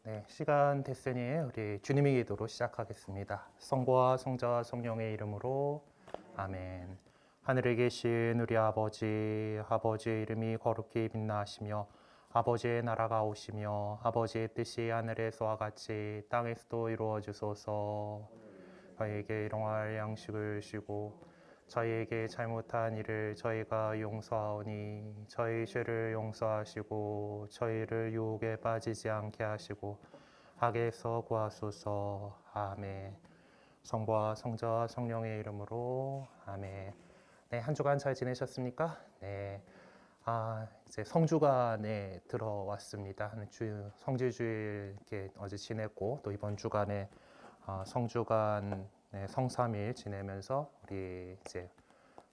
네, 시간 됐으니 우리 주님의 기도로 시작하겠습니다. 성부와 성자와 성령의 이름으로 아멘. 하늘에 계신 우리 아버지의 이름이 거룩히 빛나시며 아버지의 나라가 오시며 아버지의 뜻이 하늘에서와 같이 땅에서도 이루어 주소서. 저희에게 일용할 양식을 주시고 저희에게 잘못한 일을 저희가 용서하오니 저희 죄를 용서하시고 저희를 유혹에 빠지지 않게 하시고 악에서 구하소서. 아멘. 성부와 성자와 성령의 이름으로 아멘. 네, 한 주간 잘 지내셨습니까? 네. 이제 성주간에 들어왔습니다. 성지주일 이렇게 어제 지냈고 또 이번 주간에 성주간 성삼일 지내면서 우리 이제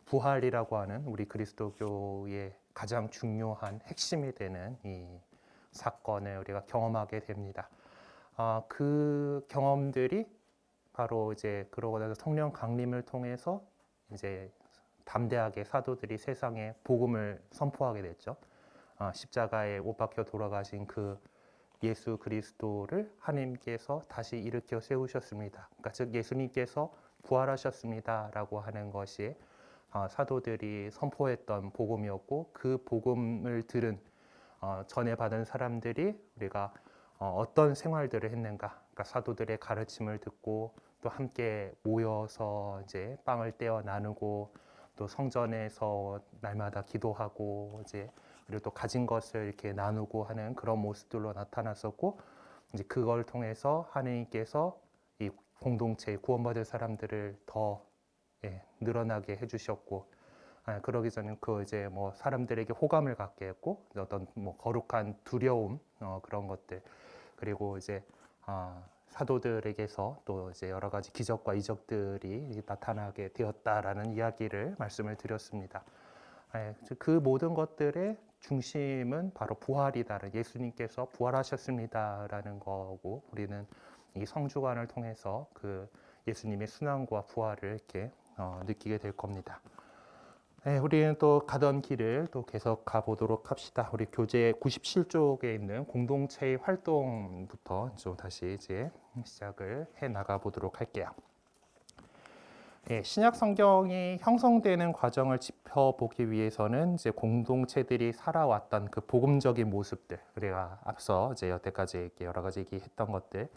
부활이라고 하는 우리 그리스도교의 가장 중요한 핵심이 되는 이 사건을 우리가 경험하게 됩니다. 그 경험들이 바로 이제 그러고 나서 성령 강림을 통해서 이제 담대하게 사도들이 세상에 복음을 선포하게 됐죠. 십자가에 못 박혀 돌아가신 그 예수 그리스도를 하나님께서 다시 일으켜 세우셨습니다. 그러니까 즉 예수님께서 부활하셨습니다라고 하는 것이 사도들이 선포했던 복음이었고 그 복음을 들은 전해 받은 사람들이 우리가 어떤 생활들을 했는가, 그러니까 사도들의 가르침을 듣고 또 함께 모여서 이제 빵을 떼어 나누고 또 성전에서 날마다 기도하고 이제 그리고 또 가진 것을 이렇게 나누고 하는 그런 모습들로 나타났었고 이제 그걸 통해서 하나님께서 이 공동체에 구원받을 사람들을 더 늘어나게 해주셨고 그러기 전에 그 이제 뭐 사람들에게 호감을 갖게 했고 어떤 뭐 거룩한 두려움 그런 것들 그리고 이제 사도들에게서 또 이제 여러 가지 기적과 이적들이 나타나게 되었다라는 이야기를 말씀을 드렸습니다. 그 모든 것들의 중심은 바로 부활이다. 예수님께서 부활하셨습니다라는 거고 우리는 이 성주관을 통해서 그 예수님의 순환과 부활을 이렇게 느끼게 될 겁니다. 우리는 또 가던 길을 또 계속 가보도록 합시다. 우리 교재 97쪽에 있는 공동체의 활동부터 좀 다시 이제 시작을 해 나가 보도록 할게요. 신약 성경이 형성되는 과정을 짚어보기 위해서는 이제 공동체들이 살아왔던 그 복음적인 모습들, 우리가 앞서 이제 여태까지 여러 가지 얘기했던 것들,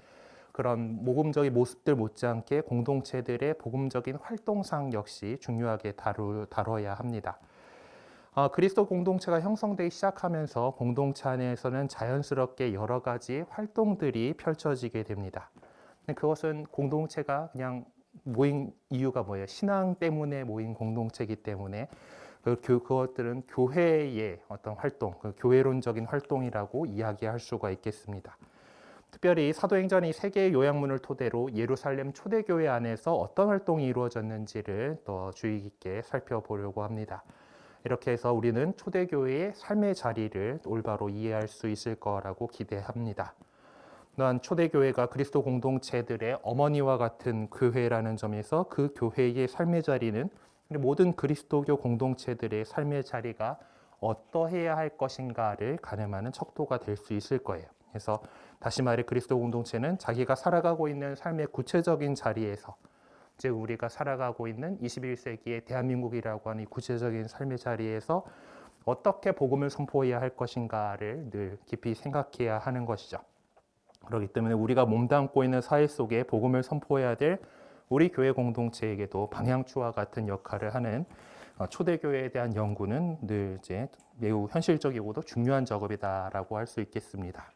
그런 복음적인 모습들 못지않게 공동체들의 복음적인 활동상 역시 중요하게 다뤄야 합니다. 그리스도 공동체가 형성되기 시작하면서 공동체 안에서는 자연스럽게 여러 가지 활동들이 펼쳐지게 됩니다. 그것은 공동체가 그냥 모인 이유가 뭐예요? 신앙 때문에 모인 공동체이기 때문에 그것들은 교회의 어떤 활동, 교회론적인 활동이라고 이야기할 수가 있겠습니다. 특별히 사도행전이 세 개의 요약문을 토대로 예루살렘 초대교회 안에서 어떤 활동이 이루어졌는지를 더 주의 깊게 살펴보려고 합니다. 이렇게 해서 우리는 초대교회의 삶의 자리를 올바로 이해할 수 있을 거라고 기대합니다. 또한 초대교회가 그리스도 공동체들의 어머니와 같은 교회라는 점에서 그 교회의 삶의 자리는 모든 그리스도교 공동체들의 삶의 자리가 어떠해야 할 것인가를 가늠하는 척도가 될 수 있을 거예요. 그래서 다시 말해 그리스도 공동체는 자기가 살아가고 있는 삶의 구체적인 자리에서 즉 우리가 살아가고 있는 21세기의 대한민국이라고 하는 이 구체적인 삶의 자리에서 어떻게 복음을 선포해야 할 것인가를 늘 깊이 생각해야 하는 것이죠. 그렇기 때문에 우리가 몸담고 있는 사회 속에 복음을 선포해야 될 우리 교회 공동체에게도 방향추와 같은 역할을 하는 초대교회에 대한 연구는 늘 이제 매우 현실적이고도 중요한 작업이다라고 할 수 있겠습니다.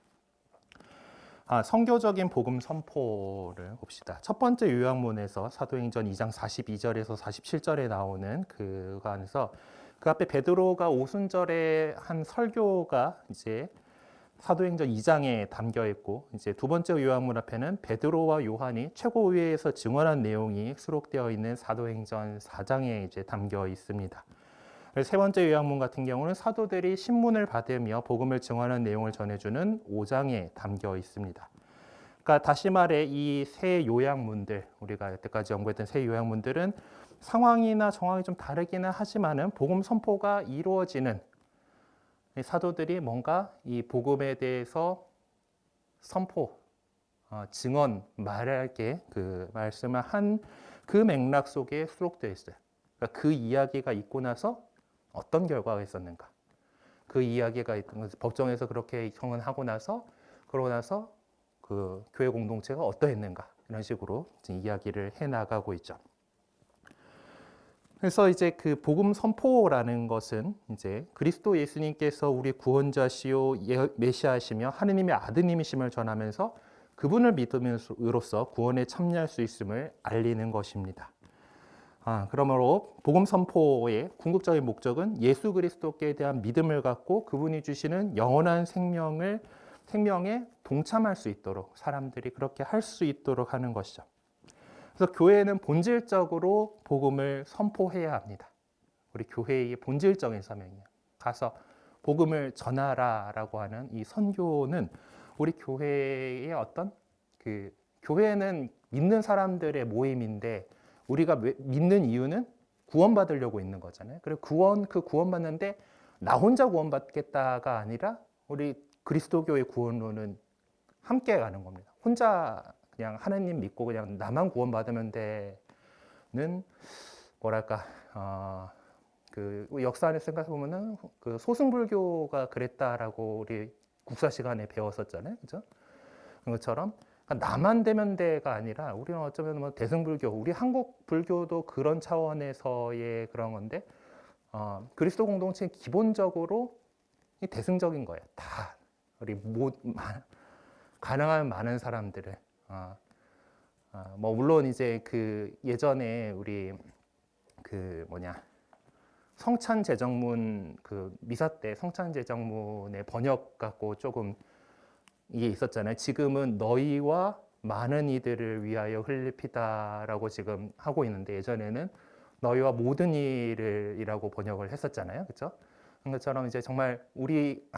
선교적인 복음 선포를 봅시다. 첫 번째 요약문에서 사도행전 2장 42절에서 47절에 나오는 그거 안에서 그 앞에 베드로가 오순절에 한 설교가 이제 사도행전 2장에 담겨 있고 이제 두 번째 요약문 앞에는 베드로와 요한이 최고위에서 증언한 내용이 수록되어 있는 사도행전 4장에 이제 담겨 있습니다. 세 번째 요약문 같은 경우는 사도들이 신문을 받으며 복음을 증언하는 내용을 전해주는 5장에 담겨 있습니다. 그러니까 다시 말해 이 세 요약문들, 우리가 여태까지 연구했던 세 요약문들은 상황이나 정황이 좀 다르기는 하지만은 복음 선포가 이루어지는 사도들이 뭔가 이 복음에 대해서 선포, 증언, 말할게 그 말씀을 한 그 맥락 속에 수록되어 있어요. 그러니까 그 이야기가 있고 나서 어떤 결과가 있었는가. 그 이야기가 있던 것을 법정에서 그렇게 형언하고 나서 그러고 나서 그 교회 공동체가 어떠했는가 이런 식으로 이야기를 해 나가고 있죠. 그래서 이제 그 복음 선포라는 것은 이제 그리스도 예수님께서 우리 구원자시요 메시아시며 하느님의 아드님이심을 전하면서 그분을 믿음으로써 구원에 참여할 수 있음을 알리는 것입니다. 그러므로 복음 선포의 궁극적인 목적은 예수 그리스도께 대한 믿음을 갖고 그분이 주시는 영원한 생명에 동참할 수 있도록 사람들이 그렇게 할 수 있도록 하는 것이죠. 그래서 교회는 본질적으로 복음을 선포해야 합니다. 우리 교회의 본질적인 사명이에요. 가서 복음을 전하라라고 하는 이 선교는 우리 교회의 어떤 그 교회는 믿는 사람들의 모임인데 우리가 믿는 이유는 구원받으려고 있는 거잖아요. 그리고 그 구원받는데 나 혼자 구원받겠다가 아니라 우리 그리스도교의 구원론은 함께 가는 겁니다. 혼자 그냥 하나님 믿고 그냥 나만 구원받으면 되는 뭐랄까 그 역사 안에 생각해 보면은 그 소승불교가 그랬다라고 우리 국사 시간에 배웠었잖아요, 그죠? 그런 것처럼 나만 되면 돼가 아니라 우리는 어쩌면 뭐 대승불교, 우리 한국 불교도 그런 차원에서의 그런 건데 그리스도 공동체는 기본적으로 대승적인 거예요. 다 우리 가능한 많은 사람들을 뭐 물론 이제 그 예전에 우리 그 성찬제정문 그 미사 때 성찬제정문의 번역 갖고 조금 이게 있었잖아요. 지금은 너희와 많은 이들을 위하여 흘릴 피다라고 지금 하고 있는데 예전에는 너희와 모든 이를이라고 번역을 했었잖아요. 그렇죠? 그런 것처럼 이제 정말 우리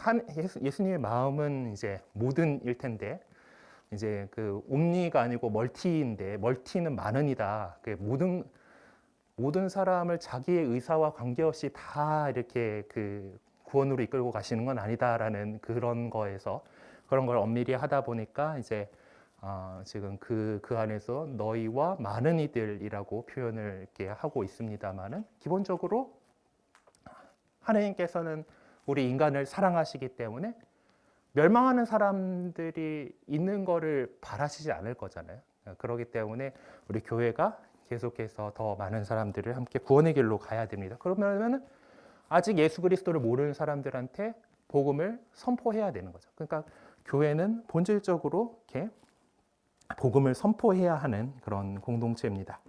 예수님의 마음은 이제 모든 일 텐데 이제 그 옴니가 아니고 멀티인데 멀티는 많은이다. 그 모든 사람을 자기의 의사와 관계없이 다 이렇게 그 구원으로 이끌고 가시는 건 아니다라는 그런 거에서 그런 걸 엄밀히 하다 보니까 이제 지금 그 안에서 너희와 많은 이들이라고 표현을 이렇게 하고 있습니다만은 기본적으로 하나님께서는 우리 인간을 사랑하시기 때문에 멸망하는 사람들이 있는 거를 바라시지 않을 거잖아요. 그렇기 때문에 우리 교회가 계속해서 더 많은 사람들을 함께 구원의 길로 가야 됩니다. 그러면은 아직 예수 그리스도를 모르는 사람들한테 복음을 선포해야 되는 거죠. 그러니까 교회는 본질적으로 이렇게 복음을 선포해야 하는 그런 공동체입니다.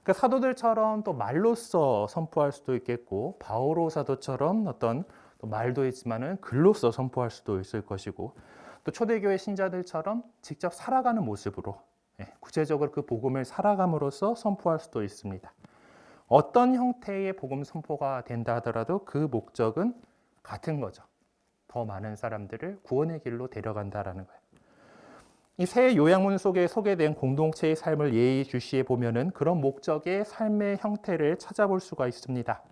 그러니까 사도들처럼 또 말로써 선포할 수도 있겠고 바오로 사도처럼 어떤 또 말도 있지만은 글로써 선포할 수도 있을 것이고 또 초대교회 신자들처럼 직접 살아가는 모습으로 구체적으로 그 복음을 살아감으로써 선포할 수도 있습니다. 어떤 형태의 복음 선포가 된다 하더라도 그 목적은 같은 거죠. 더 많은 사람들을 구원의 길로 데려간다라는 거예요. 이 세 요약문 속에 소개된 공동체의 삶을 예의주시해 보면은 그런 목적의 삶의 형태를 찾아볼 수가 있습니다.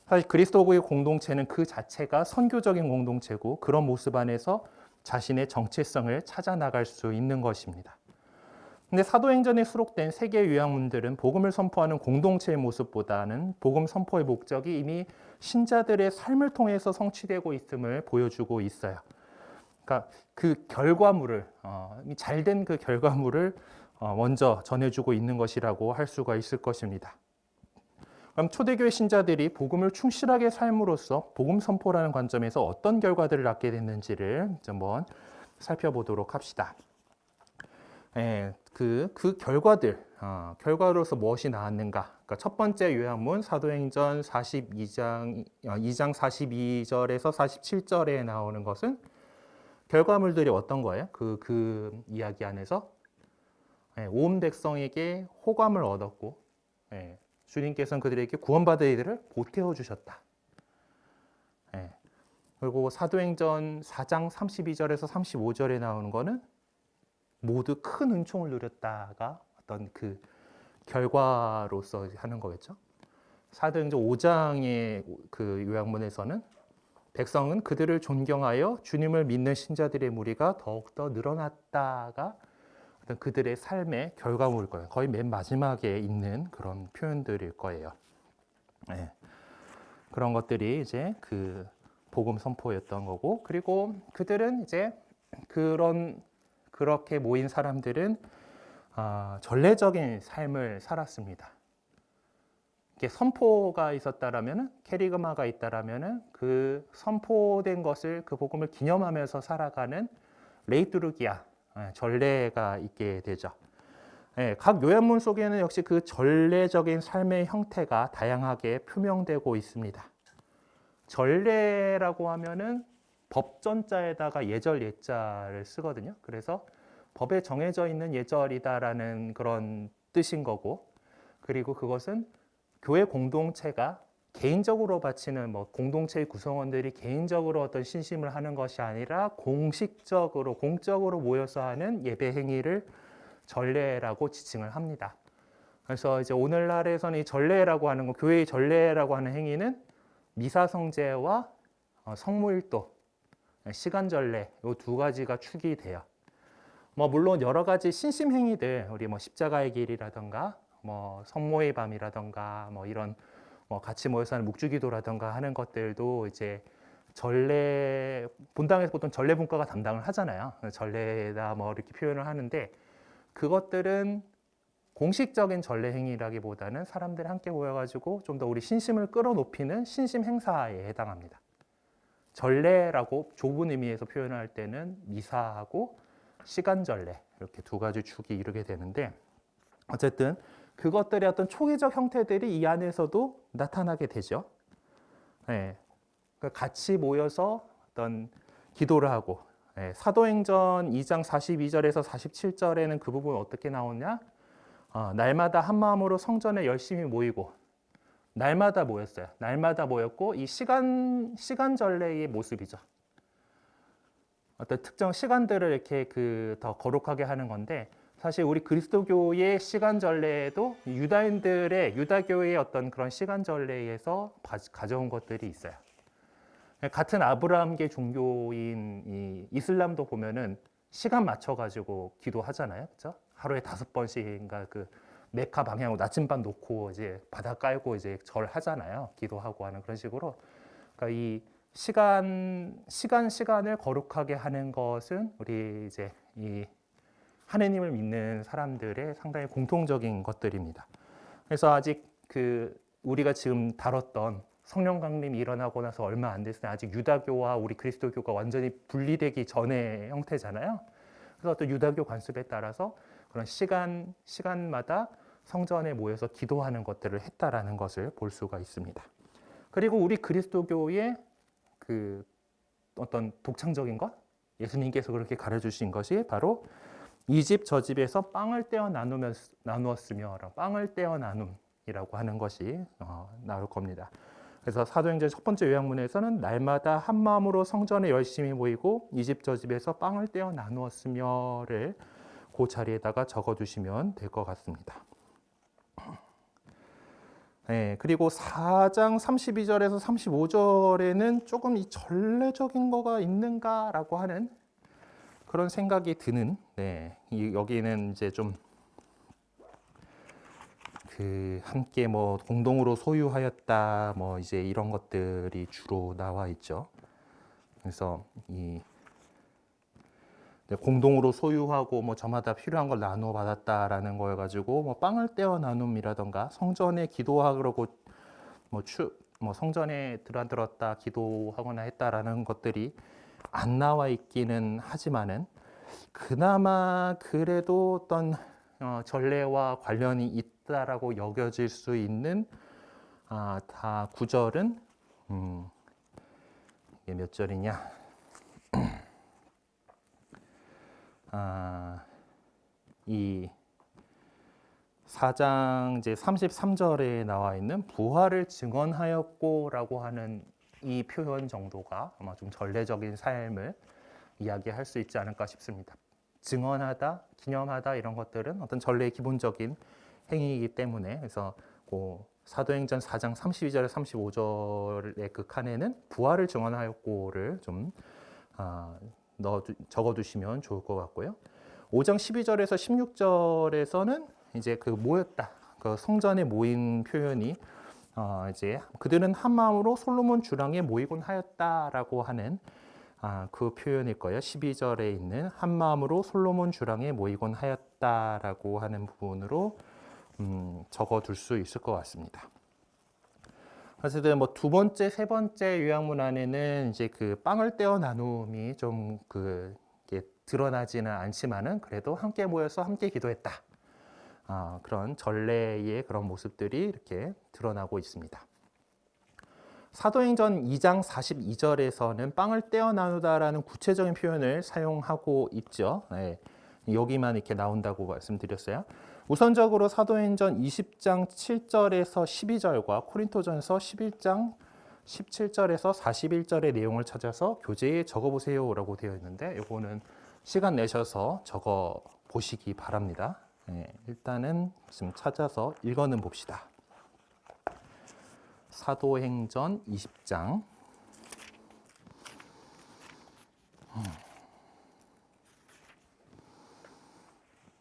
사실 그리스도의 공동체는 그 자체가 선교적인 공동체고 그런 모습 안에서 자신의 정체성을 찾아 나갈 수 있는 것입니다. 근데 사도행전에 수록된 세 개의 요약문들은 복음을 선포하는 공동체의 모습보다는 복음 선포의 목적이 이미 신자들의 삶을 통해서 성취되고 있음을 보여주고 있어요. 그러니까 그 결과물을 잘된 그 결과물을 먼저 전해주고 있는 것이라고 할 수가 있을 것입니다. 그럼 초대교회 신자들이 복음을 충실하게 삶으로써 복음 선포라는 관점에서 어떤 결과들을 낳게 됐는지를 한번 살펴보도록 합시다. 그 결과로서 무엇이 나왔는가? 그러니까 첫 번째 요약문 사도행전 2장 42절에서 47절에 나오는 것은 결과물들이 어떤 거예요? 그 이야기 안에서 온 백성에게 호감을 얻었고 주님께서는 그들에게 구원받을 이들을 보태어 주셨다. 그리고 사도행전 4장 32절에서 35절에 나오는 거는 모두 큰 은총을 누렸다가 어떤 그 결과로서 하는 거겠죠. 사도행전 5장의 그 요약문에서는 백성은 그들을 존경하여 주님을 믿는 신자들의 무리가 더욱더 늘어났다가 어떤 그들의 삶의 결과물일 거예요. 거의 맨 마지막에 있는 그런 표현들일 거예요. 네. 그런 것들이 이제 그 복음 선포였던 거고, 그리고 그들은 이제 그렇게 모인 사람들은 전례적인 삶을 살았습니다. 이렇게 선포가 있었다라면은, 캐리그마가 있다라면은 그 선포된 것을, 그 복음을 기념하면서 살아가는 레이투르기아, 전례가 있게 되죠. 각 요한문 속에는 역시 그 전례적인 삶의 형태가 다양하게 표명되고 있습니다. 전례라고 하면은 법전자에다가 예절 예자를 쓰거든요. 그래서 법에 정해져 있는 예절이다라는 그런 뜻인 거고, 그리고 그것은 교회 공동체가 개인적으로 바치는, 공동체의 구성원들이 개인적으로 어떤 신심을 하는 것이 아니라 공식적으로, 공적으로 모여서 하는 예배 행위를 전례라고 지칭을 합니다. 그래서 이제 오늘날에서는 이 전례라고 하는 거, 교회의 전례라고 하는 행위는 미사 성제와 성모일도, 시간 전례, 이 두 가지가 축이 돼요. 물론 여러 가지 신심 행위들, 우리 십자가의 길이라던가, 성모의 밤이라던가, 이런 같이 모여서 하는 묵주기도라던가 하는 것들도 이제 전례, 본당에서 보통 전례 분과가 담당을 하잖아요. 전례다 이렇게 표현을 하는데, 그것들은 공식적인 전례 행위라기보다는 사람들이 함께 모여가지고 좀 더 우리 신심을 끌어높이는 신심 행사에 해당합니다. 전례라고 좁은 의미에서 표현할 때는 미사하고 시간 전례, 이렇게 두 가지 축이 이루게 되는데, 어쨌든 그것들의 어떤 초기적 형태들이 이 안에서도 나타나게 되죠. 네. 같이 모여서 어떤 기도를 하고, 사도행전 2장 42절에서 47절에는 그 부분 어떻게 나오냐? 날마다 한 마음으로 성전에 열심히 모이고, 날마다 모였어요. 날마다 모였고, 이 시간 전례의 모습이죠. 어떤 특정 시간들을 이렇게 더 거룩하게 하는 건데, 사실 우리 그리스도교의 시간 전례에도 유다인들의, 유다교의 어떤 그런 시간 전례에서 가져온 것들이 있어요. 같은 아브라함계 종교인 이 이슬람도 보면은 시간 맞춰가지고 기도하잖아요. 그죠? 하루에 5번씩인가 그 메카 방향으로 나침반 놓고 이제 바닥 깔고 이제 절 하잖아요. 기도하고 하는 그런 식으로. 그러니까 이 시간을 거룩하게 하는 것은 우리 이제 이 하느님을 믿는 사람들의 상당히 공통적인 것들입니다. 그래서 아직 우리가 지금 다뤘던 성령 강림이 일어나고 나서 얼마 안 됐을 때 아직 유다교와 우리 그리스도교가 완전히 분리되기 전의 형태잖아요. 그래서 또 유다교 관습에 따라서 그런 시간마다 성전에 모여서 기도하는 것들을 했다라는 것을 볼 수가 있습니다. 그리고 우리 그리스도교의 어떤 독창적인 것, 예수님께서 그렇게 가르쳐주신 것이 바로 이 집 저 집에서 빵을 떼어 나누었으며, 빵을 떼어 나눔이라고 하는 것이 나올 겁니다. 그래서 사도행전 첫 번째 요약문에서는 날마다 한 마음으로 성전에 열심히 모이고 이 집 저 집에서 빵을 떼어 나누었으며를 그 자리에다가 적어두시면 될 것 같습니다. 네, 그리고 4장 32절에서 35절에는 조금 이 전례적인 거가 있는가라고 하는 그런 생각이 드는, 여기는 이제 좀 함께 공동으로 소유하였다, 이제 이런 것들이 주로 나와 있죠. 그래서 공동으로 소유하고 저마다 필요한 걸 나누어 받았다라는 거 가지고 빵을 떼어 나눔이라던가 성전에 기도하고 성전에 들어들었다 기도하거나 했다라는 것들이 안 나와 있기는 하지만은 그나마 그래도 어떤 전례와 관련이 있다라고 여겨질 수 있는 다 구절은 이게 몇 절이냐? 이 4장 이제 33절에 나와 있는 부활을 증언하였고라고 하는 이 표현 정도가 아마 좀 전례적인 삶을 이야기할 수 있지 않을까 싶습니다. 증언하다, 기념하다 이런 것들은 어떤 전례의 기본적인 행위이기 때문에 그래서 사도행전 4장 32절에 35절의 그 칸에는 부활을 증언하였고를 좀 적어두시면 좋을 것 같고요. 5장 12절에서 16절에서는 이제 그 모였다, 그 성전에 모인 표현이 이제 그들은 한 마음으로 솔로몬 주랑에 모이곤 하였다라고 하는 그 표현일 거예요. 12절에 있는 한 마음으로 솔로몬 주랑에 모이곤 하였다라고 하는 부분으로 적어둘 수 있을 것 같습니다. 어쨌든 뭐 두 번째, 세 번째 요약문 안에는 이제 그 빵을 떼어 나눔이 좀 드러나지는 않지만은 그래도 함께 모여서 함께 기도했다. 그런 전례의 그런 모습들이 이렇게 드러나고 있습니다. 사도행전 2장 42절에서는 빵을 떼어 나누다라는 구체적인 표현을 사용하고 있죠. 네, 여기만 이렇게 나온다고 말씀드렸어요. 우선적으로 사도행전 20장 7절에서 12절과 코린토전서 11장 17절에서 41절의 내용을 찾아서 교재에 적어보세요라고 되어 있는데 이거는 시간 내셔서 적어 보시기 바랍니다. 네, 일단은 지금 찾아서 읽어는 봅시다. 사도행전 20장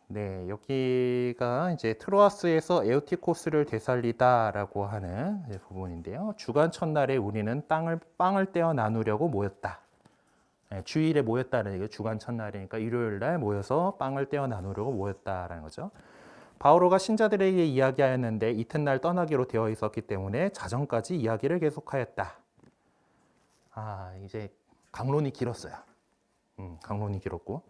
네, 여기가 이제 트로아스에서 에우티코스를 되살리다라고 하는 부분인데요. 주간 첫날에 우리는 빵을 떼어 나누려고 모였다. 네, 주일에 모였다는 얘기가 주간 첫날이니까 일요일 날 모여서 빵을 떼어 나누려고 모였다라는 거죠. 바오로가 신자들에게 이야기하였는데 이튿날 떠나기로 되어 있었기 때문에 자정까지 이야기를 계속하였다. 이제 강론이 길었어요. 강론이 길었고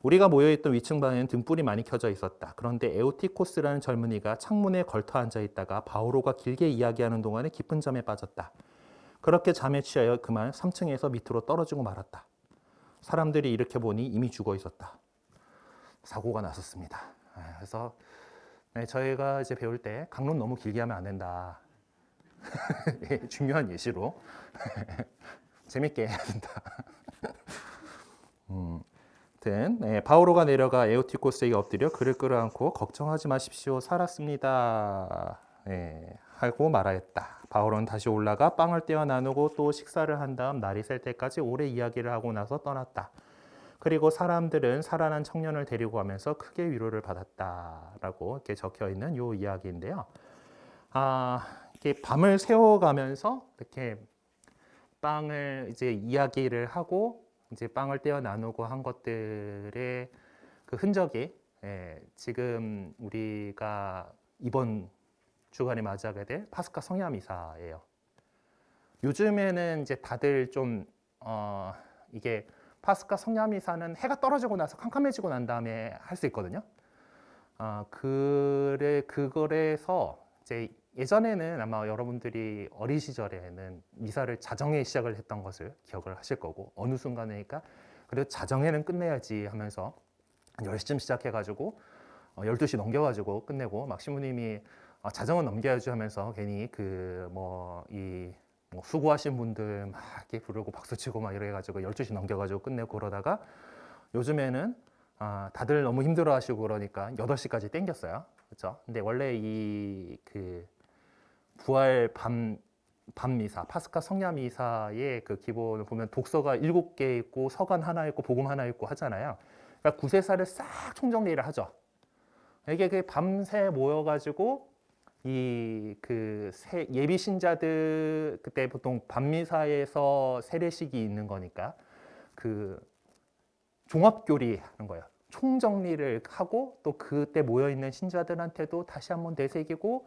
우리가 모여있던 위층방에는 등불이 많이 켜져 있었다. 그런데 에우티코스라는 젊은이가 창문에 걸터 앉아 있다가 바오로가 길게 이야기하는 동안에 깊은 잠에 빠졌다. 그렇게 잠에 취하여 그만 3층에서 밑으로 떨어지고 말았다. 사람들이 일으켜 보니 이미 죽어 있었다. 사고가 났었습니다. 그래서 저희가 이제 배울 때 강론 너무 길게 하면 안 된다. 중요한 예시로 재밌게 해야 된다. 바오로가 내려가 에우티코스에게 엎드려 그를 끌어안고 걱정하지 마십시오. 살았습니다. 하고 말하였다. 바오로는 다시 올라가 빵을 떼어 나누고 또 식사를 한 다음 날이 셀 때까지 오래 이야기를 하고 나서 떠났다. 그리고 사람들은 살아난 청년을 데리고 가면서 크게 위로를 받았다라고 이렇게 적혀 있는 요 이야기인데요. 이렇게 밤을 새워가면서 이렇게 빵을 이제 이야기를 하고 이제 빵을 떼어 나누고 한 것들의 그 흔적이 지금 우리가 이번 주간에 맞이하게 될 파스카 성야 미사예요. 요즘에는 이제 다들 좀 이게 파스카 성야 미사는 해가 떨어지고 나서 캄캄해지고 난 다음에 할 수 있거든요. 그거래서 이제 예전에는 아마 여러분들이 어린 시절에는 미사를 자정에 시작을 했던 것을 기억을 하실 거고 어느 순간에니까 그래도 자정에는 끝내야지 하면서 10시쯤 시작해가지고 12시 넘겨가지고 끝내고 막 신부님이 자정은 넘겨야지 하면서 괜히 수고하신 분들 막 이렇게 부르고 박수치고 막 이래가지고 12시 넘겨가지고 끝내고 그러다가 요즘에는 다들 너무 힘들어하시고 그러니까 8시까지 땡겼어요. 그렇죠? 근데 원래 부활 밤 미사, 파스카 성야 미사의 그 기본을 보면 독서가 7개 있고 서간 하나 있고 복음 하나 있고 하잖아요. 그러니까 구세사를 싹 총정리를 하죠. 이게 밤새 모여가지고 예비 신자들 그때 보통 밤미사에서 세례식이 있는 거니까 그 종합교리 하는 거예요. 총정리를 하고 또 그때 모여 있는 신자들한테도 다시 한번 되새기고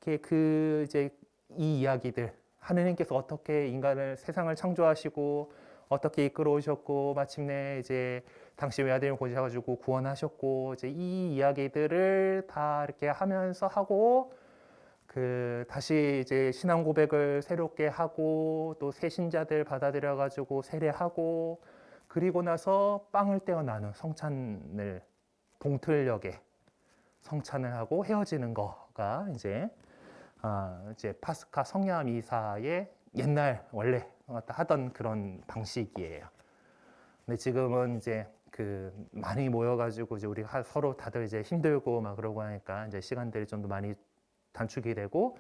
이렇게 이제 이 이야기들 하느님께서 어떻게 인간을 세상을 창조하시고 어떻게 이끌어오셨고 마침내 이제 당시 외아들을 보셔가지고 구원하셨고 이제 이 이야기들을 다 이렇게 하면서 하고 다시 이제 신앙 고백을 새롭게 하고 또 새 신자들 받아들여가지고 세례하고 그리고 나서 빵을 떼어 나눈 성찬을 동틀녘에 성찬을 하고 헤어지는 거가 이제 파스카 성야 미사의 옛날 원래 하던 그런 방식이에요. 근데 지금은 이제 많이 모여가지고 이제 우리가 서로 다들 이제 힘들고 막 그러고 하니까 이제 시간들이 좀 더 많이 단축이 되고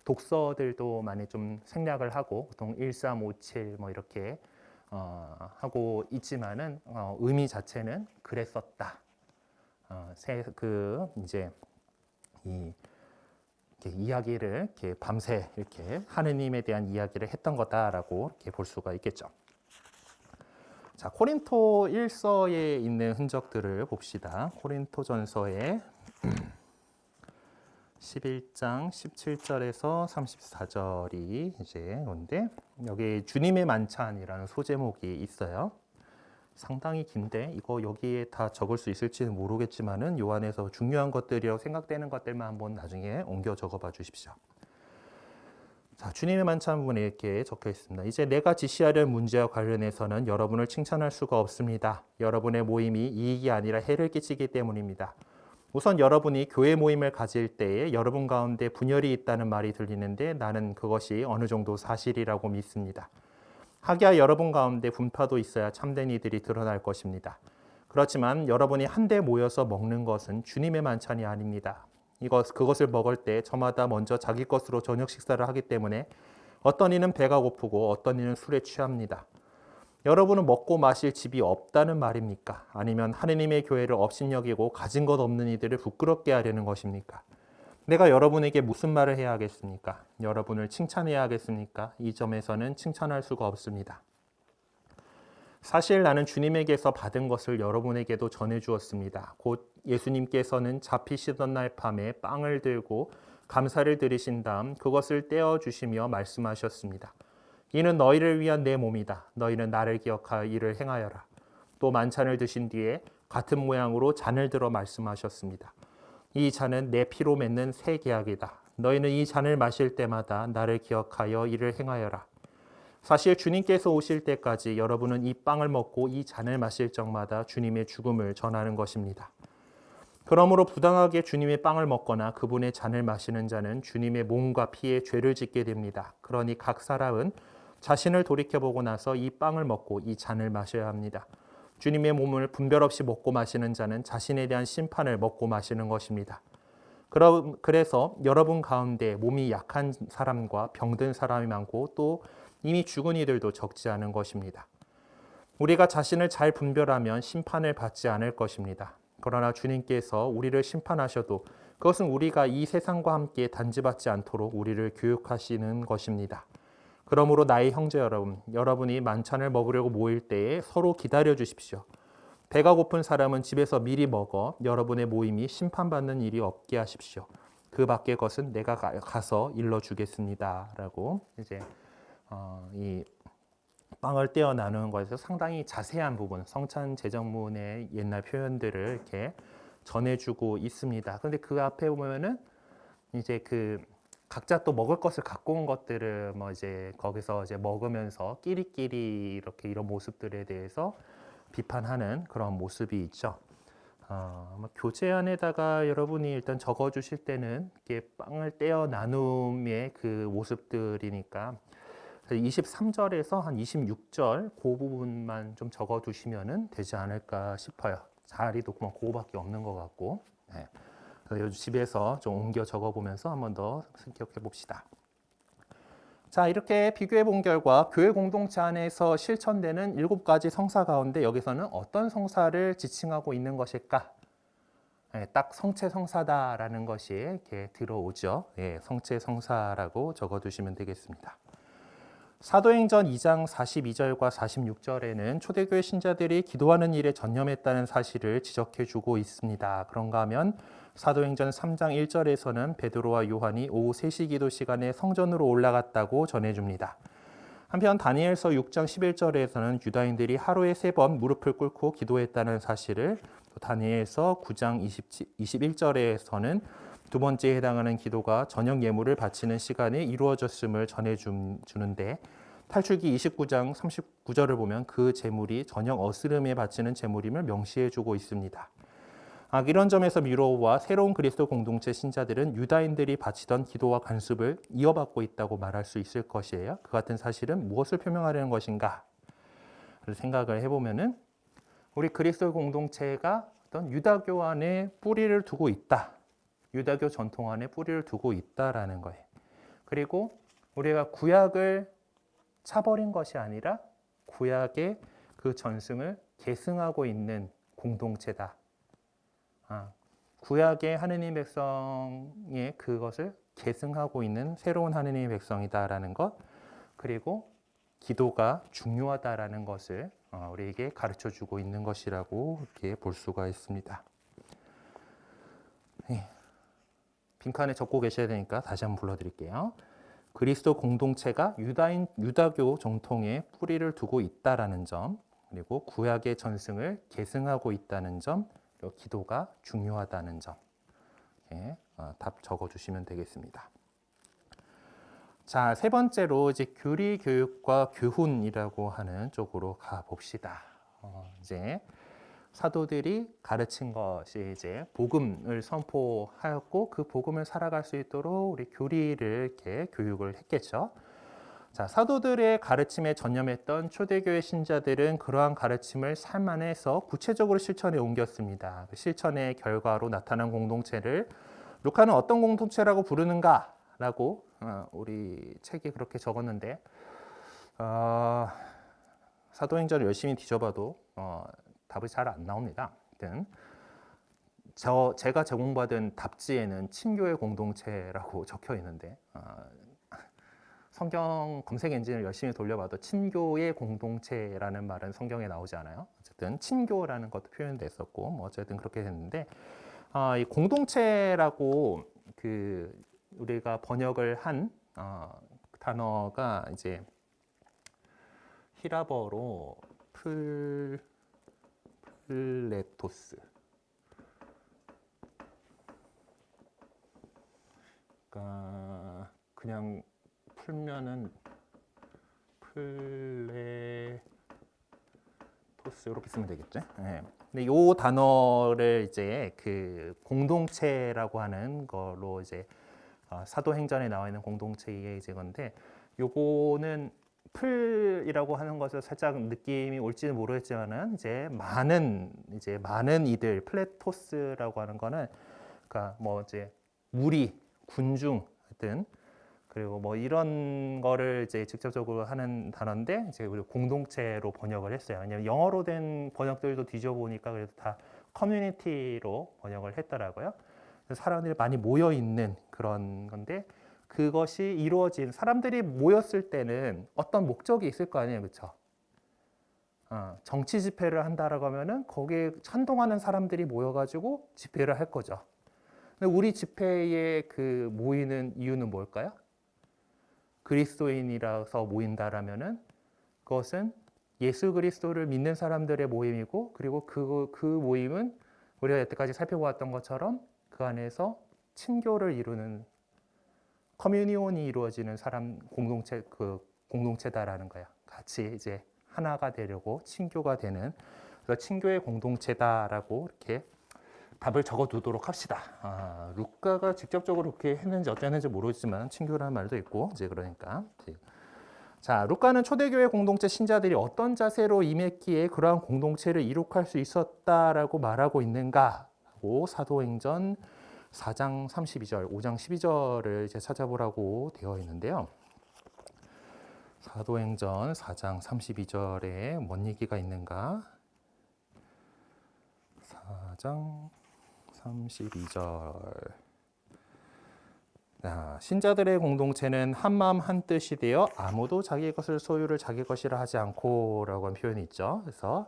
독서들도 많이 좀 생략을 하고 보통 1357 뭐 이렇게 하고 있지만은 의미 자체는 그랬었다. 이제 이 이렇게 이야기를 이렇게 밤새 이렇게 하느님에 대한 이야기를 했던 거다라고 이렇게 볼 수가 있겠죠. 자, 코린토 1서에 있는 흔적들을 봅시다. 코린토전서에 11장 17절에서 34절이 이제 건데 여기 주님의 만찬이라는 소제목이 있어요. 상당히 긴데 이거 여기에 다 적을 수 있을지는 모르겠지만은 요 안에서 중요한 것들이라고 생각되는 것들만 한번 나중에 옮겨 적어봐 주십시오. 자, 주님의 만찬 부분에 이렇게 적혀 있습니다. 이제 내가 지시하려는 문제와 관련해서는 여러분을 칭찬할 수가 없습니다. 여러분의 모임이 이익이 아니라 해를 끼치기 때문입니다. 우선 여러분이 교회 모임을 가질 때에 여러분 가운데 분열이 있다는 말이 들리는데 나는 그것이 어느 정도 사실이라고 믿습니다. 하기야 여러분 가운데 분파도 있어야 참된 이들이 드러날 것입니다. 그렇지만 여러분이 한데 모여서 먹는 것은 주님의 만찬이 아닙니다. 그것을 먹을 때 저마다 먼저 자기 것으로 저녁 식사를 하기 때문에 어떤 이는 배가 고프고 어떤 이는 술에 취합니다. 여러분은 먹고 마실 집이 없다는 말입니까? 아니면 하느님의 교회를 업신여기고 가진 것 없는 이들을 부끄럽게 하려는 것입니까? 내가 여러분에게 무슨 말을 해야 하겠습니까? 여러분을 칭찬해야 하겠습니까? 이 점에서는 칭찬할 수가 없습니다. 사실 나는 주님에게서 받은 것을 여러분에게도 전해주었습니다. 곧 예수님께서는 잡히시던 날 밤에 빵을 들고 감사를 드리신 다음 그것을 떼어주시며 말씀하셨습니다. 이는 너희를 위한 내 몸이다. 너희는 나를 기억하여 이를 행하여라. 또 만찬을 드신 뒤에 같은 모양으로 잔을 들어 말씀하셨습니다. 이 잔은 내 피로 맺는 새 계약이다. 너희는 이 잔을 마실 때마다 나를 기억하여 이를 행하여라. 사실 주님께서 오실 때까지 여러분은 이 빵을 먹고 이 잔을 마실 적마다 주님의 죽음을 전하는 것입니다. 그러므로 부당하게 주님의 빵을 먹거나 그분의 잔을 마시는 자는 주님의 몸과 피에 죄를 짓게 됩니다. 그러니 각 사람은 자신을 돌이켜보고 나서 이 빵을 먹고 이 잔을 마셔야 합니다. 주님의 몸을 분별 없이 먹고 마시는 자는 자신에 대한 심판을 먹고 마시는 것입니다. 그래서 여러분 가운데 몸이 약한 사람과 병든 사람이 많고 또 이미 죽은 이들도 적지 않은 것입니다. 우리가 자신을 잘 분별하면 심판을 받지 않을 것입니다. 그러나 주님께서 우리를 심판하셔도 그것은 우리가 이 세상과 함께 단죄받지 않도록 우리를 교육하시는 것입니다. 그러므로 나의 형제 여러분, 여러분이 만찬을 먹으려고 모일 때에 서로 기다려 주십시오. 배가 고픈 사람은 집에서 미리 먹어 여러분의 모임이 심판받는 일이 없게 하십시오. 그 밖의 것은 내가 가서 일러 주겠습니다. 라고 이제 이 빵을 떼어 나누는 것에서 상당히 자세한 부분, 성찬 제정문의 옛날 표현들을 이렇게 전해주고 있습니다. 그런데 그 앞에 보면은 이제 그 각자 또 먹을 것을 갖고 온 것들을 뭐 이제 거기서 이제 먹으면서 끼리끼리 이렇게 이런 모습들에 대해서 비판하는 그런 모습이 있죠. 교재안에다가 여러분이 일단 적어주실 때는 이렇게 빵을 떼어 나눔의 그 모습들이니까 23절에서 한 26절 그 부분만 좀 적어두시면 되지 않을까 싶어요. 자리도 뭐 그거밖에 없는 것 같고. 네. 그래서 집에서 좀 옮겨 적어보면서 한 번 더 생각해 봅시다. 자, 이렇게 비교해 본 결과 교회 공동체 안에서 실천되는 7가지 성사 가운데 여기서는 어떤 성사를 지칭하고 있는 것일까? 네, 딱 성체 성사다라는 것이 이렇게 들어오죠. 네, 성체 성사라고 적어두시면 되겠습니다. 사도행전 2장 42절과 46절에는 초대교회 신자들이 기도하는 일에 전념했다는 사실을 지적해주고 있습니다. 그런가 하면 사도행전 3장 1절에서는 베드로와 요한이 오후 3시 기도 시간에 성전으로 올라갔다고 전해줍니다. 한편 다니엘서 6장 11절에서는 유다인들이 하루에 3번 무릎을 꿇고 기도했다는 사실을, 또 다니엘서 9장 21절에서는 두 번째에 해당하는 기도가 저녁 예물을 바치는 시간에 이루어졌음을 전해주는데, 탈출기 29장 39절을 보면 그 제물이 저녁 어스름에 바치는 제물임을 명시해주고 있습니다. 이런 점에서 미로와 새로운 그리스도 공동체 신자들은 유다인들이 바치던 기도와 간습을 이어받고 있다고 말할 수 있을 것이에요. 그 같은 사실은 무엇을 표명하려는 것인가? 생각을 해보면은 우리 그리스도 공동체가 어떤 유다교 안에 뿌리를 두고 있다. 유다교 전통 안에 뿌리를 두고 있다라는 거예요. 그리고 우리가 구약을 차버린 것이 아니라 구약의 그 전승을 계승하고 있는 공동체다. 구약의 하느님 백성의 그것을 계승하고 있는 새로운 하느님의 백성이다라는 것, 그리고 기도가 중요하다라는 것을 우리에게 가르쳐주고 있는 것이라고 이렇게 볼 수가 있습니다. 빈칸에 적고 계셔야 되니까 다시 한번 불러드릴게요. 그리스도 공동체가 유다교 정통에 뿌리를 두고 있다라는 점, 그리고 구약의 전승을 계승하고 있다는 점, 그리고 기도가 중요하다는 점, 답 적어주시면 되겠습니다. 자, 세 번째로 이제 교리 교육과 교훈이라고 하는 쪽으로 가 봅시다. 이제 사도들이 가르친 것이 이제 복음을 선포하였고 그 복음을 살아갈 수 있도록 우리 교리를 이렇게 교육을 했겠죠. 자, 사도들의 가르침에 전념했던 초대교회 신자들은 그러한 가르침을 삶 안에서 구체적으로 실천에 옮겼습니다. 그 실천의 결과로 나타난 공동체를 루카는 어떤 공동체라고 부르는가라고 우리 책에 그렇게 적었는데 사도행전을 열심히 뒤져봐도 답이 잘 안 나옵니다. 제가 제공받은 답지에는 친교의 공동체라고 적혀 있는데 성경 검색 엔진을 열심히 돌려봐도 친교의 공동체라는 말은 성경에 나오지 않아요. 어쨌든 친교라는 것도 표현됐었고 뭐 어쨌든 그렇게 됐는데 이 공동체라고 우리가 번역을 한 단어가 이제 히라버로 플레토스. 그러니까 그냥 풀면은 플레토스 이렇게 쓰면 되겠죠. 네. 근데 이 단어를 이제 그 공동체라고 하는 걸로 이제 사도행전에 나와 있는 공동체의 이제 건데 요거는 풀이라고 하는 것을 살짝 느낌이 올지는 모르겠지만은 이제 많은 이들 플레토스라고 하는 거는 그러니까 뭐 이제 무리, 군중 하여튼 그리고 뭐 이런 거를 이제 직접적으로 하는 단어인데 이제 우리 공동체로 번역을 했어요. 왜냐면 영어로 된 번역들도 뒤져보니까 그래도 다 커뮤니티로 번역을 했더라고요. 그래서 사람들이 많이 모여 있는 그런 건데 그것이 이루어진 사람들이 모였을 때는 어떤 목적이 있을 거 아니에요, 그렇죠? 정치 집회를 한다라고 하면은 거기에 찬동하는 사람들이 모여가지고 집회를 할 거죠. 근데 우리 집회에 그 모이는 이유는 뭘까요? 그리스도인이라서 모인다라면은 그것은 예수 그리스도를 믿는 사람들의 모임이고 그리고 그 모임은 우리가 여태까지 살펴보았던 것처럼 그 안에서 친교를 이루는 커뮤니온이 이루어지는 사람 공동체다라는 거야. 같이 이제 하나가 되려고 친교가 되는 그래서 친교의 공동체다라고 이렇게 답을 적어두도록 합시다. 루카가 직접적으로 그렇게 했는지 어땠는지 모르지만 친교라는 말도 있고 이제 그러니까 자 루카는 초대교회 공동체 신자들이 어떤 자세로 임했기에 그러한 공동체를 이룩할 수 있었다라고 말하고 있는가고 사도행전 4장 32절, 5장 12절을 이제 찾아보라고 되어 있는데요. 사도행전 4장 32절에 뭔 얘기가 있는가? 4장 32절. 신자들의 공동체는 한마음 한뜻이 되어 아무도 자기 것을 소유를 자기 것이라 하지 않고라고 하는 표현이 있죠. 그래서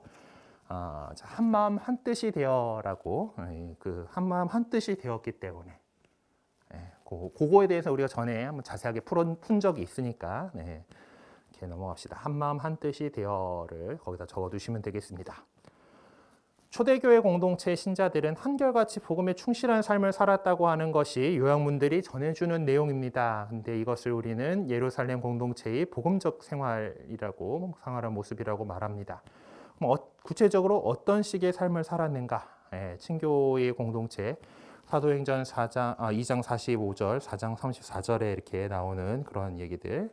한마음 한뜻이 되어라고 그 한마음 한뜻이 되었기 때문에 그거에 대해서 우리가 전에 한번 자세하게 푼 적이 있으니까 이렇게 넘어갑시다. 한마음 한뜻이 되어를 거기다 적어두시면 되겠습니다. 초대교회 공동체 신자들은 한결같이 복음에 충실한 삶을 살았다고 하는 것이 요약문들이 전해주는 내용입니다. 근데 이것을 우리는 예루살렘 공동체의 복음적 생활이라고 생활한 모습이라고 말합니다. 구체적으로 어떤 식의 삶을 살았는가? 친교의 공동체 사도행전 2장 45절, 4장 34절에 이렇게 나오는 그런 얘기들.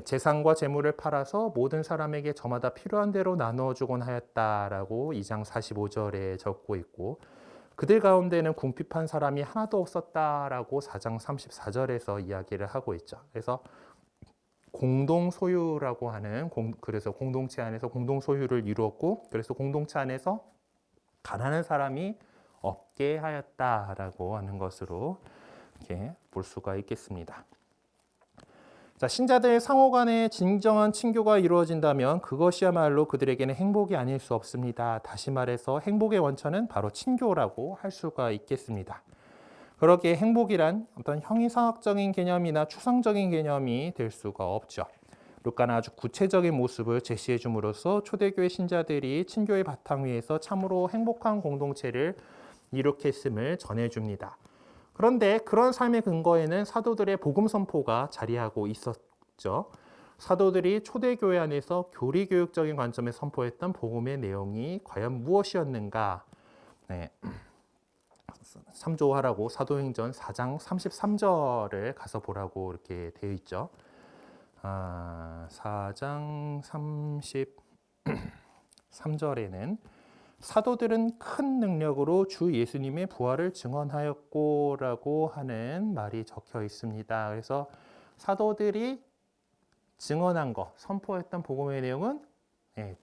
재산과 재물을 팔아서 모든 사람에게 저마다 필요한 대로 나누어 주곤 하였다라고 2장 45절에 적고 있고 그들 가운데는 궁핍한 사람이 하나도 없었다라고 4장 34절에서 이야기를 하고 있죠. 그래서 공동 소유라고 하는 그래서 공동체 안에서 공동 소유를 이루었고, 그래서 공동체 안에서 가난한 사람이 없게 하였다라고 하는 것으로 이렇게 볼 수가 있겠습니다. 자, 신자들 상호 간의 진정한 친교가 이루어진다면 그것이야말로 그들에게는 행복이 아닐 수 없습니다. 다시 말해서 행복의 원천은 바로 친교라고 할 수가 있겠습니다. 그러기에 행복이란 어떤 형이상학적인 개념이나 추상적인 개념이 될 수가 없죠. 루카는 아주 구체적인 모습을 제시해 줌으로써 초대교회 신자들이 친교의 바탕 위에서 참으로 행복한 공동체를 이룩했음을 전해줍니다. 그런데 그런 삶의 근거에는 사도들의 복음 선포가 자리하고 있었죠. 사도들이 초대교회 안에서 교리교육적인 관점에 선포했던 복음의 내용이 과연 무엇이었는가? 네. 참조하라고 사도행전 4장 33절을 가서 보라고 이렇게 되어 있죠. 4장 33절에는 사도들은 큰 능력으로 주 예수님의 부활을 증언하였고라고 하는 말이 적혀 있습니다. 그래서 사도들이 증언한 것, 선포했던 복음의 내용은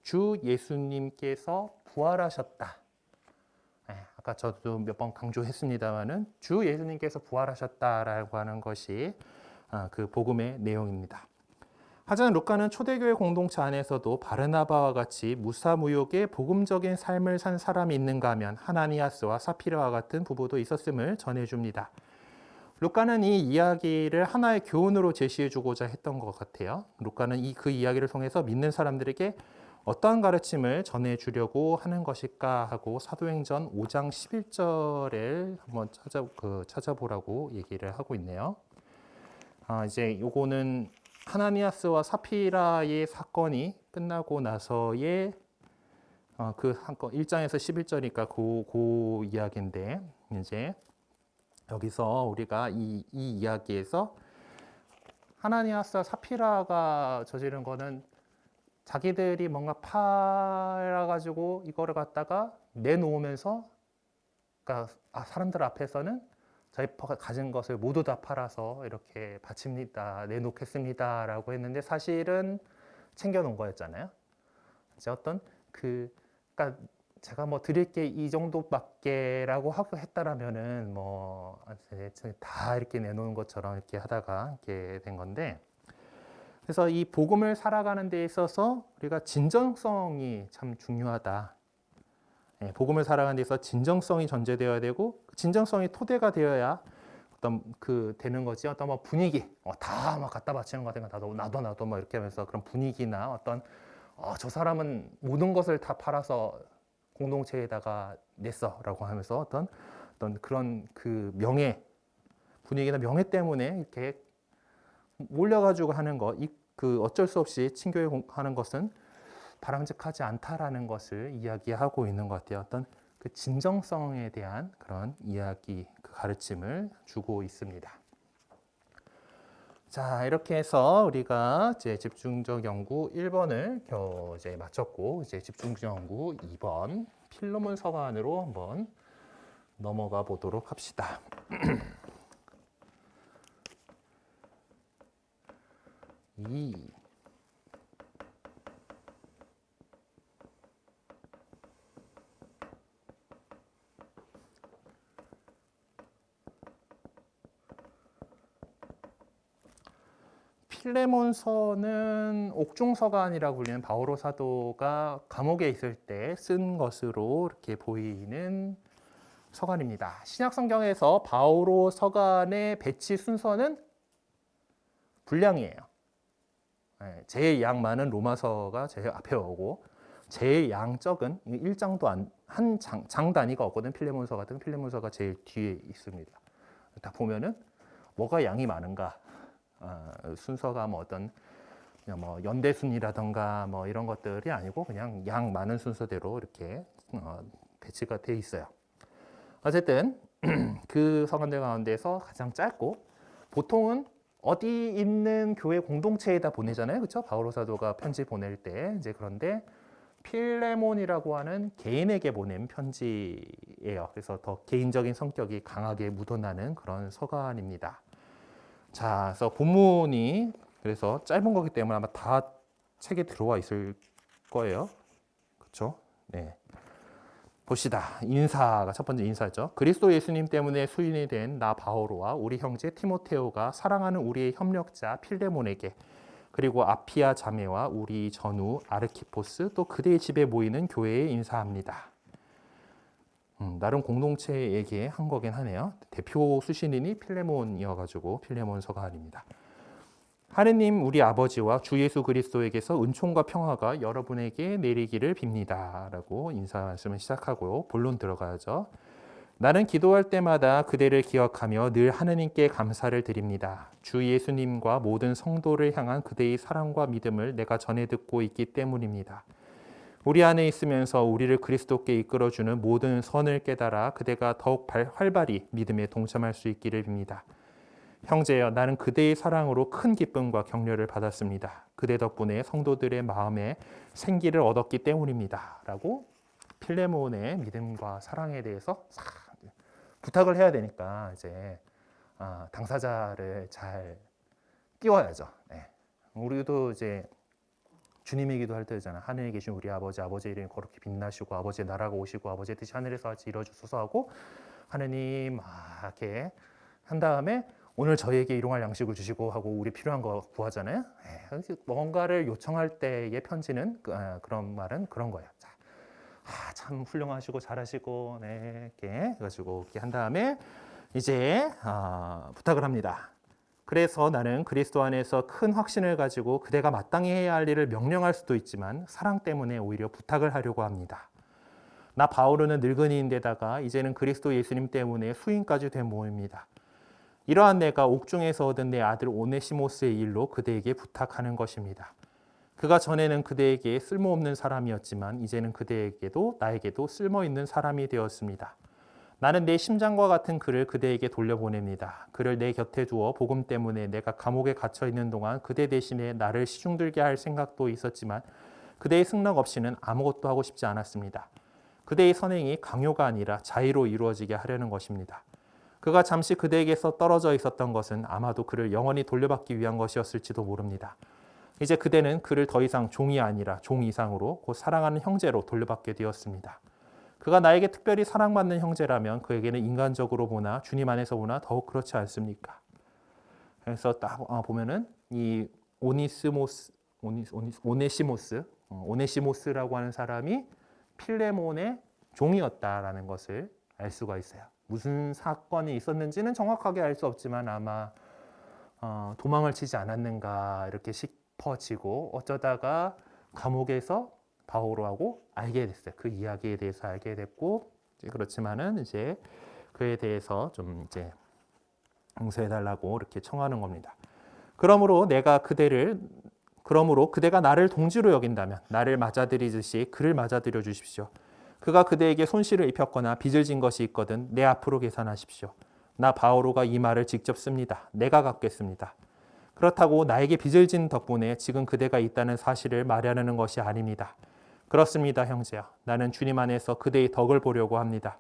주 예수님께서 부활하셨다. 아까 저도 몇 번 강조했습니다마는 주 예수님께서 부활하셨다라고 하는 것이 그 복음의 내용입니다. 하지만 루카는 초대교회 공동체 안에서도 바르나바와 같이 무사무욕의 복음적인 삶을 산 사람이 있는가 하면 하나니아스와 사피라와 같은 부부도 있었음을 전해줍니다. 루카는 이 이야기를 하나의 교훈으로 제시해주고자 했던 것 같아요. 루카는 그 이야기를 통해서 믿는 사람들에게 어떠한 가르침을 전해주려고 하는 것일까 하고 사도행전 5장 11절을 한번 찾아보라고 얘기를 하고 있네요. 이제 요거는 하나니아스와 사피라의 사건이 끝나고 나서의 그 한 건 1장에서 11절이니까 그 이야기인데, 이제 여기서 우리가 이 이야기에서 하나니아스와 사피라가 저지른 거는 자기들이 뭔가 팔아가지고 이거를 갖다가 내놓으면서, 그러니까 사람들 앞에서는 저희가 가진 것을 모두 다 팔아서 이렇게 바칩니다, 내놓겠습니다 라고 했는데 사실은 챙겨놓은 거였잖아요. 이제 어떤 그러니까 제가 뭐 드릴 게 이 정도밖에 라고 하고 했다라면은 뭐 다 이렇게 내놓은 것처럼 이렇게 하다가 이렇게 된 건데, 그래서 이 복음을 살아가는 데 있어서 우리가 진정성이 참 중요하다. 복음을 살아가는 데 있어서 진정성이 전제되어야 되고, 진정성이 토대가 되어야 어떤 되는 거지. 어떤 뭐 분위기, 다 막 갖다 바치는 것 같은 거, 나도 뭐 이렇게 하면서 그런 분위기나 어떤 저 사람은 모든 것을 다 팔아서 공동체에다가 냈어라고 하면서 어떤 그런 명예, 분위기나 명예 때문에 이렇게 몰려가지고 하는 것, 어쩔 수 없이 친교회 하는 것은 바람직하지 않다라는 것을 이야기하고 있는 것 같아요. 어떤 그 진정성에 대한 그런 이야기, 그 가르침을 주고 있습니다. 자, 이렇게 해서 우리가 이제 집중적 연구 1번을 이제 마쳤고, 이제 집중적 연구 2번 필로몬 서간으로 한번 넘어가 보도록 합시다. 필레몬서는 옥중서간이라고 불리는 바오로 사도가 감옥에 있을 때 쓴 것으로 이렇게 보이는 서간입니다. 신약 성경에서 바오로 서간의 배치 순서는 불량이에요. 제일 양 많은 로마서가 제일 앞에 오고, 제일 양 적은 1장도 한 장 단위가 없거든. 필레몬서 같은 필레몬서가 제일 뒤에 있습니다. 딱 보면은 뭐가 양이 많은가? 순서가 뭐 어떤 뭐 연대순이라던가 뭐 이런 것들이 아니고 그냥 양 많은 순서대로 이렇게 배치가 돼 있어요. 어쨌든 그 서간들 가운데서 가장 짧고, 보통은 어디 있는 교회 공동체에다 보내잖아요, 그렇죠? 바오로 사도가 편지 보낼 때 이제. 그런데 필레몬이라고 하는 개인에게 보낸 편지예요. 그래서 더 개인적인 성격이 강하게 묻어나는 그런 서간입니다. 자, 그래서 본문이 그래서 짧은 거기 때문에 아마 다 책에 들어와 있을 거예요. 그렇죠? 네. 봅시다. 인사가 첫 번째 인사죠. 그리스도 예수님 때문에 수인이 된 나 바오로와 우리 형제 티모테오가 사랑하는 우리의 협력자 필레몬에게 그리고 아피아 자매와 우리 전우 아르키포스 또 그대의 집에 모이는 교회에 인사합니다. 나름 공동체에게 한 거긴 하네요. 대표 수신인이 필레몬이어가지고 필레몬 서간입니다. 하느님 우리 아버지와 주 예수 그리스도에게서 은총과 평화가 여러분에게 내리기를 빕니다. 라고 인사 말씀을 시작하고 본론 들어가야죠. 나는 기도할 때마다 그대를 기억하며 늘 하느님께 감사를 드립니다. 주 예수님과 모든 성도를 향한 그대의 사랑과 믿음을 내가 전해 듣고 있기 때문입니다. 우리 안에 있으면서 우리를 그리스도께 이끌어주는 모든 선을 깨달아 그대가 더욱 활발히 믿음에 동참할 수 있기를 빕니다. 형제여, 나는 그대의 사랑으로 큰 기쁨과 격려를 받았습니다. 그대 덕분에 성도들의 마음에 생기를 얻었기 때문입니다. 라고 필레몬의 믿음과 사랑에 대해서 부탁을 해야 되니까 이제 당사자를 잘 띄워야죠. 네. 우리도 이제 주님의 기도할 때잖아. 하늘에 계신 우리 아버지, 아버지의 이름이 거룩히 빛나시고 아버지의 나라가 오시고 아버지의 뜻이 하늘에서 같이 이루어지소서 하고 하느님 이렇게 한 다음에 오늘 저희에게 일용할 양식을 주시고 하고 우리 필요한 거 구하잖아요. 뭔가를 요청할 때의 편지는 그런 말은 그런 거예요. 참 훌륭하시고 잘하시고 이렇게 해가지고 이렇게 한 다음에 이제 부탁을 합니다. 그래서 나는 그리스도 안에서 큰 확신을 가지고 그대가 마땅히 해야 할 일을 명령할 수도 있지만 사랑 때문에 오히려 부탁을 하려고 합니다. 나 바오로는 늙은이인데다가 이제는 그리스도 예수님 때문에 수인까지 된 몸입니다. 이러한 내가 옥중에서 얻은 내 아들 오네시모스의 일로 그대에게 부탁하는 것입니다. 그가 전에는 그대에게 쓸모없는 사람이었지만 이제는 그대에게도 나에게도 쓸모있는 사람이 되었습니다. 나는 내 심장과 같은 그를 그대에게 돌려보냅니다. 그를 내 곁에 두어 복음 때문에 내가 감옥에 갇혀 있는 동안 그대 대신에 나를 시중들게 할 생각도 있었지만 그대의 승낙 없이는 아무것도 하고 싶지 않았습니다. 그대의 선행이 강요가 아니라 자의로 이루어지게 하려는 것입니다. 그가 잠시 그대에게서 떨어져 있었던 것은 아마도 그를 영원히 돌려받기 위한 것이었을지도 모릅니다. 이제 그대는 그를 더 이상 종이 아니라 종 이상으로 곧 사랑하는 형제로 돌려받게 되었습니다. 그가 나에게 특별히 사랑받는 형제라면 그에게는 인간적으로 보나 주님 안에서 보나 더욱 그렇지 않습니까? 그래서 딱 보면은 이 오네시모스라고 하는 사람이 필레몬의 종이었다라는 것을 알 수가 있어요. 무슨 사건이 있었는지는 정확하게 알 수 없지만 아마 도망을 치지 않았는가 이렇게 싶어지고 어쩌다가 감옥에서 바오로하고 알게 됐어요. 그 이야기에 대해서 알게 됐고 그렇지만은 이제 그에 대해서 좀 이제 용서해달라고 이렇게 청하는 겁니다. 그러므로 그대가 나를 동지로 여긴다면 나를 맞아들이듯이 그를 맞아들여 주십시오. 그가 그대에게 손실을 입혔거나 빚을 진 것이 있거든 내 앞으로 계산하십시오. 나 바오로가 이 말을 직접 씁니다. 내가 갚겠습니다. 그렇다고 나에게 빚을 진 덕분에 지금 그대가 있다는 사실을 말하려는 것이 아닙니다. 그렇습니다, 형제야. 나는 주님 안에서 그대의 덕을 보려고 합니다.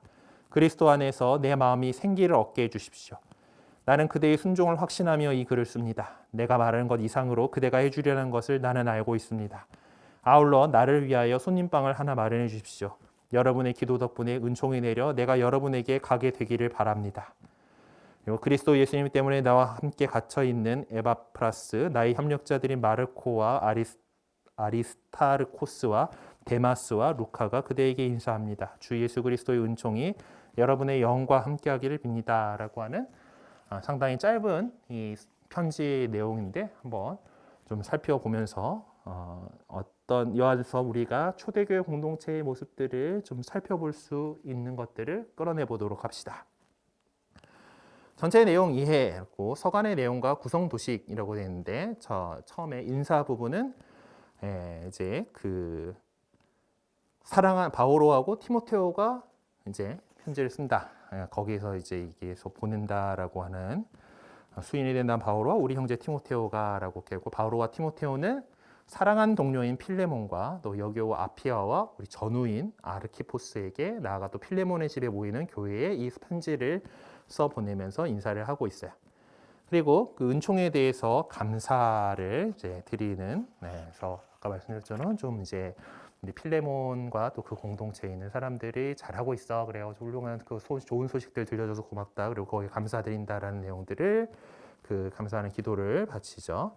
그리스도 안에서 내 마음이 생기를 얻게 해주십시오. 나는 그대의 순종을 확신하며 이 글을 씁니다. 내가 말하는 것 이상으로 그대가 해주려는 것을 나는 알고 있습니다. 아울러 나를 위하여 손님방을 하나 마련해 주십시오. 여러분의 기도 덕분에 은총이 내려 내가 여러분에게 가게 되기를 바랍니다. 그리고 그리스도 예수님 때문에 나와 함께 갇혀 있는 에바프라스, 나의 협력자들인 마르코와 아리스타르코스와 데마스와 루카가 그대에게 인사합니다. 주 예수 그리스도의 은총이 여러분의 영과 함께하기를 빕니다. 라고 하는 상당히 짧은 이 편지의 내용인데 한번 좀 살펴보면서 어떤 여기서 우리가 초대교회 공동체의 모습들을 좀 살펴볼 수 있는 것들을 끌어내 보도록 합시다. 전체 내용 이해하고 서간의 내용과 구성 도식이라고 되어 있는데 처음에 인사 부분은 이제 그 사랑한 바오로하고 티모테오가 이제 편지를 쓴다. 거기에서 이제 이게서 보낸다라고 하는 수인이 된다는 바오로와 우리 형제 티모테오가라고 했고 바오로와 티모테오는 사랑한 동료인 필레몬과 또 여교 아피아와 우리 전우인 아르키포스에게 나아가 또 필레몬의 집에 모이는 교회에 이 편지를 써 보내면서 인사를 하고 있어요. 그리고 그 은총에 대해서 감사를 이제 드리는, 그래서 아까 말씀드렸잖아요. 좀 이제 우리 필레몬과 또 그 공동체에 있는 사람들이 잘하고 있어. 그래가지고 훌륭한 그 좋은 소식들 들려줘서 고맙다. 그리고 거기에 감사드린다라는 내용들을 그 감사하는 기도를 바치죠.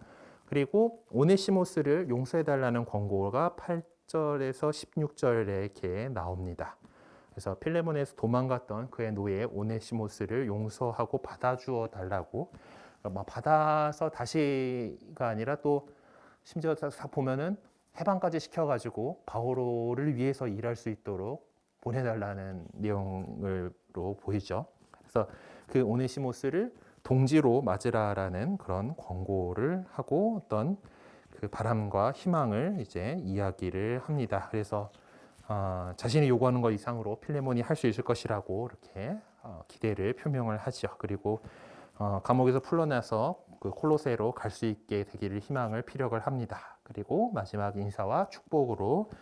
그리고 오네시모스를 용서해달라는 권고가 8절에서 16절에 이렇게 나옵니다. 그래서 필레몬에서 도망갔던 그의 노예 오네시모스를 용서하고 받아주어 달라고, 막 받아서 다시가 아니라 또 심지어 보면은 해방까지 시켜가지고 바오로를 위해서 일할 수 있도록 보내달라는 내용으로 보이죠. 그래서 그 오네시모스를 동지로 맞으라라는 그런 권고를 하고 어떤 그 바람과 희망을 이제 이야기를 합니다. 그래서 자신이 요구하는 것 이상으로 필레몬이 할 수 있을 것이라고 이렇게 기대를 표명을 하죠. 그리고 감옥에서 풀려나서 그 콜로세로 갈 수 있게 되기를 희망을 피력을 합니다. 그리고 마지막 인사와 축복으로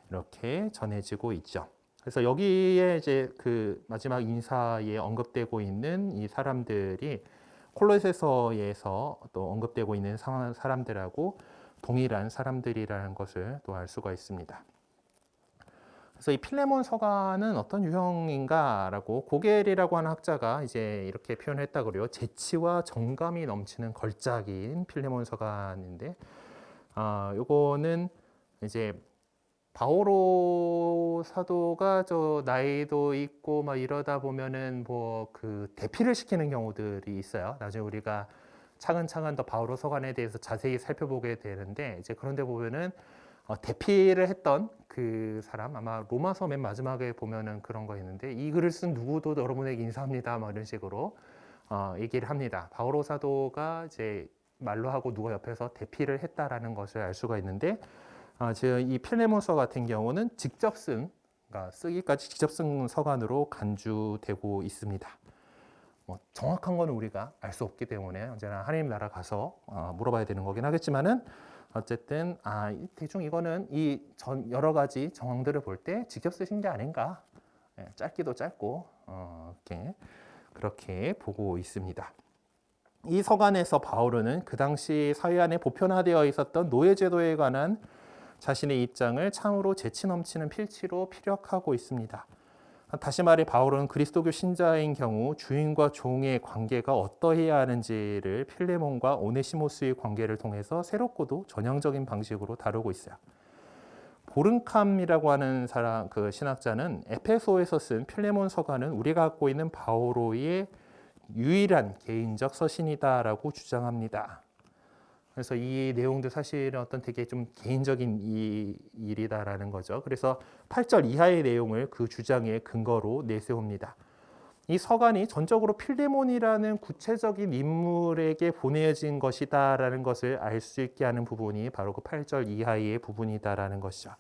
이렇게 전해지고 있죠. 그래서 여기에 이제 그 마지막 인사에 언급되고 있는 이 사람들이 콜로세서에서 또 언급되고 있는 사람들하고 동일한 사람들이라는 것을 또 알 수가 있습니다. 그래서 이 필레몬 서가는 어떤 유형인가라고 고겔이라고 하는 학자가 이제 이렇게 표현했다 그래요. 재치와 정감이 넘치는 걸작인 필레몬 서가인데, 요거는 이제 바오로 사도가 저 나이도 있고 막 이러다 보면은 뭐 그 대피를 시키는 경우들이 있어요. 나중에 우리가 차근차근 더 바오로 서간에 대해서 자세히 살펴보게 되는데, 이제 그런데 보면은 대피를 했던 그 사람, 아마 로마서 맨 마지막에 보면은 그런 거 있는데, 이 글을 쓴 누구도 여러분에게 인사합니다, 막 이런 식으로 얘기를 합니다. 바오로 사도가 이제 말로 하고 누가 옆에서 대피를 했다라는 것을 알 수가 있는데, 지금 이 필레몬서 같은 경우는 직접 쓴, 그러니까 쓰기까지 직접 쓴 서간으로 간주되고 있습니다. 뭐 정확한 거는 우리가 알 수 없기 때문에 언제나 하나님 나라 가서 물어봐야 되는 거긴 하겠지만은, 어쨌든 대충 이거는 이 여러 가지 정황들을 볼 때 직접 쓰신 게 아닌가, 짧기도 짧고 이렇게 그렇게 보고 있습니다. 이 서간에서 바오르는 그 당시 사회 안에 보편화되어 있었던 노예제도에 관한 자신의 입장을 참으로 재치 넘치는 필치로 피력하고 있습니다. 다시 말해 바울은 그리스도교 신자인 경우 주인과 종의 관계가 어떠해야 하는지를 필레몬과 오네시모스의 관계를 통해서 새롭고도 전형적인 방식으로 다루고 있어요. 보른캄이라고 하는 사람, 그 신학자는 에페소에서 쓴 필레몬 서가는 우리가 갖고 있는 바오로의 유일한 개인적 서신이다라고 주장합니다. 그래서 이 내용도 사실은 어떤 되게 좀 개인적인 일이다라는 거죠. 그래서 8절 이하의 내용을 그 주장의 근거로 내세웁니다. 이 서간이 전적으로 필레몬이라는 구체적인 인물에게 보내진 것이다라는 것을 알 수 있게 하는 부분이 바로 그 8절 이하의 부분이다라는 것이죠.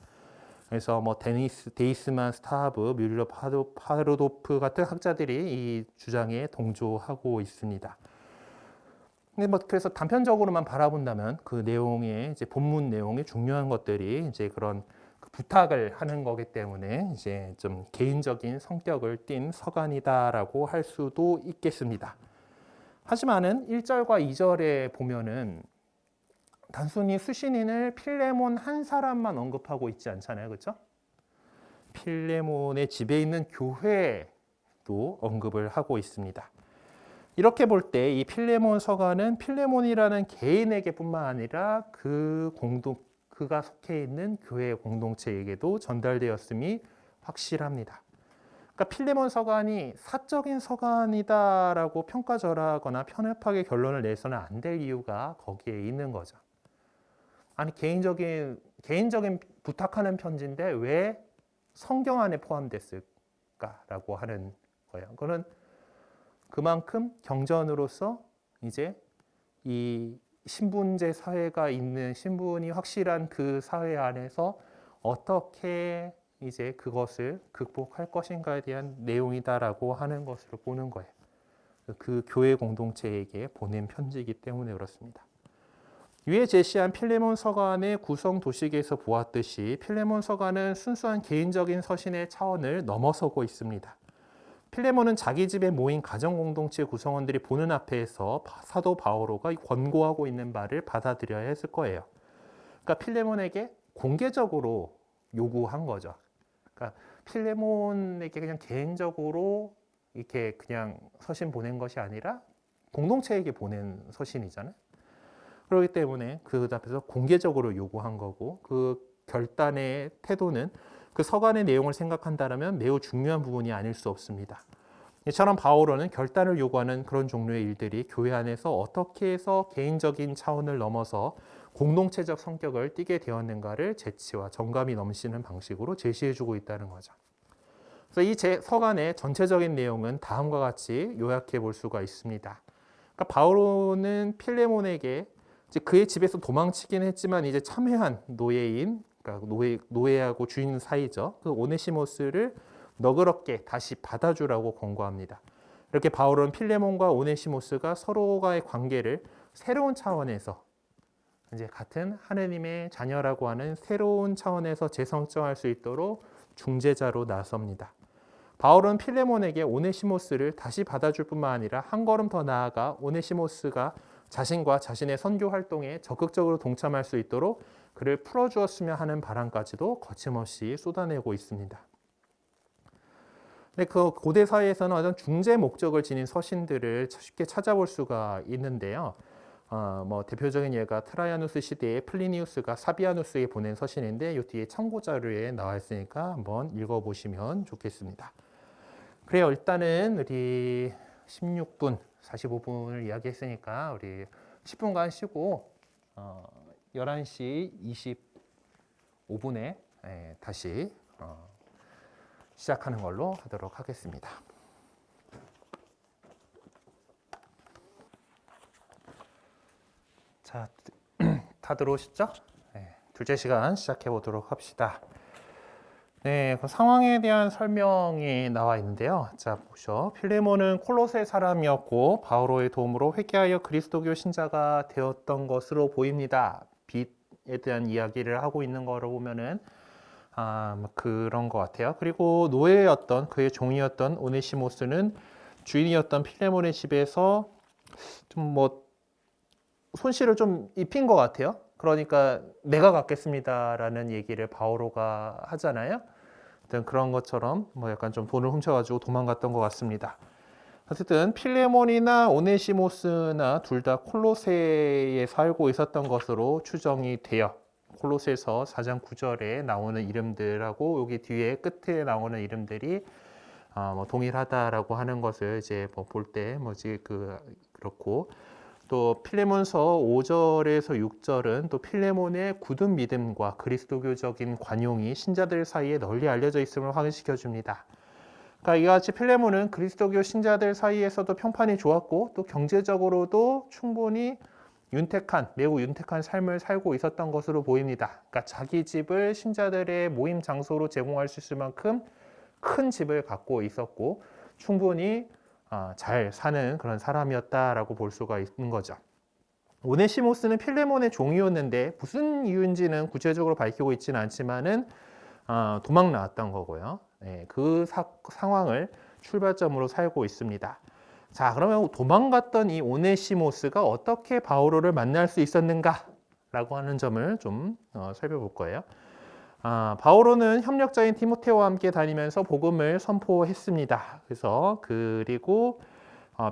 그래서 뭐 데이스만, 스타브, 뮬러, 파르도프 같은 학자들이 이 주장에 동조하고 있습니다. 근데 뭐 그래서 단편적으로만 바라본다면 그 내용의 이제 본문 내용의 중요한 것들이 이제 그런 그 부탁을 하는 거기 때문에 이제 좀 개인적인 성격을 띤 서간이다라고 할 수도 있겠습니다. 하지만은 1절과 2절에 보면은 단순히 수신인을 필레몬 한 사람만 언급하고 있지 않잖아요. 그렇죠? 필레몬의 집에 있는 교회도 언급을 하고 있습니다. 이렇게 볼 때 이 필레몬 서가는 필레몬이라는 개인에게뿐만 아니라 그가 속해 있는 교회 공동체에게도 전달되었음이 확실합니다. 그러니까 필레몬 서간이 사적인 서간이다라고 평가절하거나 편협하게 결론을 내서는 안 될 이유가 거기에 있는 거죠. 아니 개인적인 부탁하는 편지인데 왜 성경 안에 포함됐을까라고 하는 거예요. 그거는 그만큼 경전으로서 이제 이 신분제 사회가 있는, 신분이 확실한 그 사회 안에서 어떻게 이제 그것을 극복할 것인가에 대한 내용이다라고 하는 것을 보는 거예요. 그 교회 공동체에게 보낸 편지이기 때문에 그렇습니다. 위에 제시한 필레몬 서간의 구성 도식에서 보았듯이 필레몬 서간은 순수한 개인적인 서신의 차원을 넘어서고 있습니다. 필레몬은 자기 집에 모인 가정 공동체 구성원들이 보는 앞에서 사도 바오로가 권고하고 있는 바를 받아들여야 했을 거예요. 그러니까 필레몬에게 공개적으로 요구한 거죠. 그러니까 필레몬에게 그냥 개인적으로 이렇게 그냥 서신 보낸 것이 아니라 공동체에게 보낸 서신이잖아요. 그렇기 때문에 그 앞에서 공개적으로 요구한 거고, 그 결단의 태도는 그 서간의 내용을 생각한다면 매우 중요한 부분이 아닐 수 없습니다. 이처럼 바오로는 결단을 요구하는 그런 종류의 일들이 교회 안에서 어떻게 해서 개인적인 차원을 넘어서 공동체적 성격을 띠게 되었는가를 재치와 정감이 넘치는 방식으로 제시해주고 있다는 거죠. 그래서 이 서간의 전체적인 내용은 다음과 같이 요약해 볼 수가 있습니다. 그러니까 바오로는 필레몬에게 이제 그의 집에서 도망치긴 했지만 이제 참회한 노예인, 그러니까 노예하고 주인 사이죠. 그 오네시모스를 너그럽게 다시 받아주라고 권고합니다. 이렇게 바울은 필레몬과 오네시모스가 서로가의 관계를 새로운 차원에서 이제 같은 하느님의 자녀라고 하는 새로운 차원에서 재성정할 수 있도록 중재자로 나섭니다. 바울은 필레몬에게 오네시모스를 다시 받아줄 뿐만 아니라 한 걸음 더 나아가 오네시모스가 자신과 자신의 선교 활동에 적극적으로 동참할 수 있도록 그를 풀어주었으면 하는 바람까지도 거침없이 쏟아내고 있습니다. 근데 그 고대 사회에서는 어떤 중재 목적을 지닌 서신들을 쉽게 찾아볼 수가 있는데요. 대표적인 예가 트라이아누스 시대의 플리니우스가 사비아누스에게 보낸 서신인데 이 뒤에 참고 자료에 나와 있으니까 한번 읽어보시면 좋겠습니다. 그래요. 일단은 우리 16분, 45분을 이야기했으니까 우리 10분간 쉬고 11시 25분에 다시 시작하는 걸로 하도록 하겠습니다. 자, 다 들어오셨죠? 네, 둘째 시간 시작해 보도록 합시다. 네, 그 상황에 대한 설명이 나와 있는데요. 자, 보시죠. 필레몬은 콜로세 사람이었고 바오로의 도움으로 회개하여 그리스도교 신자가 되었던 것으로 보입니다. 빚에 대한 이야기를 하고 있는 거로 보면은 그런 것 같아요. 그리고 노예였던 그의 종이었던 오네시모스는 주인이었던 필레몬의 집에서 좀 손실을 좀 입힌 것 같아요. 그러니까 내가 갚겠습니다라는 얘기를 바오로가 하잖아요. 그런 것처럼 약간 좀 돈을 훔쳐가지고 도망갔던 것 같습니다. 어쨌든 필레몬이나 오네시모스나 둘 다 콜로세에 살고 있었던 것으로 추정이 돼요. 콜로세서 4장 9절에 나오는 이름들하고 여기 뒤에 끝에 나오는 이름들이 동일하다라고 하는 것을 이제 볼 때 그렇고 또 필레몬서 5절에서 6절은 또 필레몬의 굳은 믿음과 그리스도교적인 관용이 신자들 사이에 널리 알려져 있음을 확인시켜 줍니다. 그러니까 이같이 필레몬은 그리스도교 신자들 사이에서도 평판이 좋았고 또 경제적으로도 충분히 매우 윤택한 삶을 살고 있었던 것으로 보입니다. 그러니까 자기 집을 신자들의 모임 장소로 제공할 수 있을 만큼 큰 집을 갖고 있었고 충분히 잘 사는 그런 사람이었다라고 볼 수가 있는 거죠. 오네시모스는 필레몬의 종이었는데 무슨 이유인지는 구체적으로 밝히고 있지는 않지만은 도망 나왔던 거고요. 네, 그 상황을 출발점으로 살고 있습니다. 자, 그러면 도망갔던 이 오네시모스가 어떻게 바오로를 만날 수 있었는가라고 하는 점을 좀 살펴볼 거예요. 바오로는 협력자인 디모데와 함께 다니면서 복음을 선포했습니다. 그리고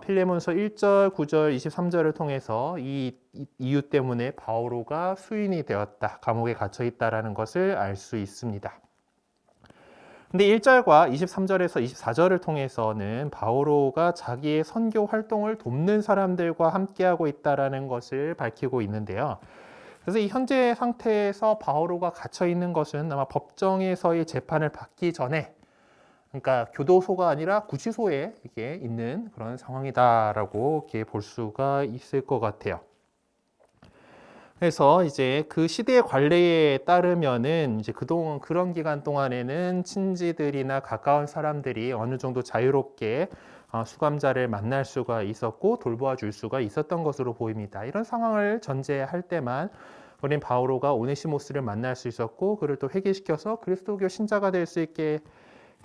필레몬서 1절, 9절, 23절을 통해서 이 이유 때문에 바오로가 수인이 되었다, 감옥에 갇혀 있다라는 것을 알 수 있습니다. 근데 1절과 23절에서 24절을 통해서는 바오로가 자기의 선교 활동을 돕는 사람들과 함께하고 있다라는 것을 밝히고 있는데요. 그래서 이 현재 상태에서 바오로가 갇혀 있는 것은 아마 법정에서의 재판을 받기 전에, 그러니까 교도소가 아니라 구치소에 이게 있는 그런 상황이다라고 이렇게 볼 수가 있을 것 같아요. 그래서 이제 그 시대의 관례에 따르면은 이제 그동안 그런 기간 동안에는 친지들이나 가까운 사람들이 어느 정도 자유롭게 수감자를 만날 수가 있었고 돌보아 줄 수가 있었던 것으로 보입니다. 이런 상황을 전제할 때만 우린 바오로가 오네시모스를 만날 수 있었고 그를 또 회개시켜서 그리스도교 신자가 될 수 있게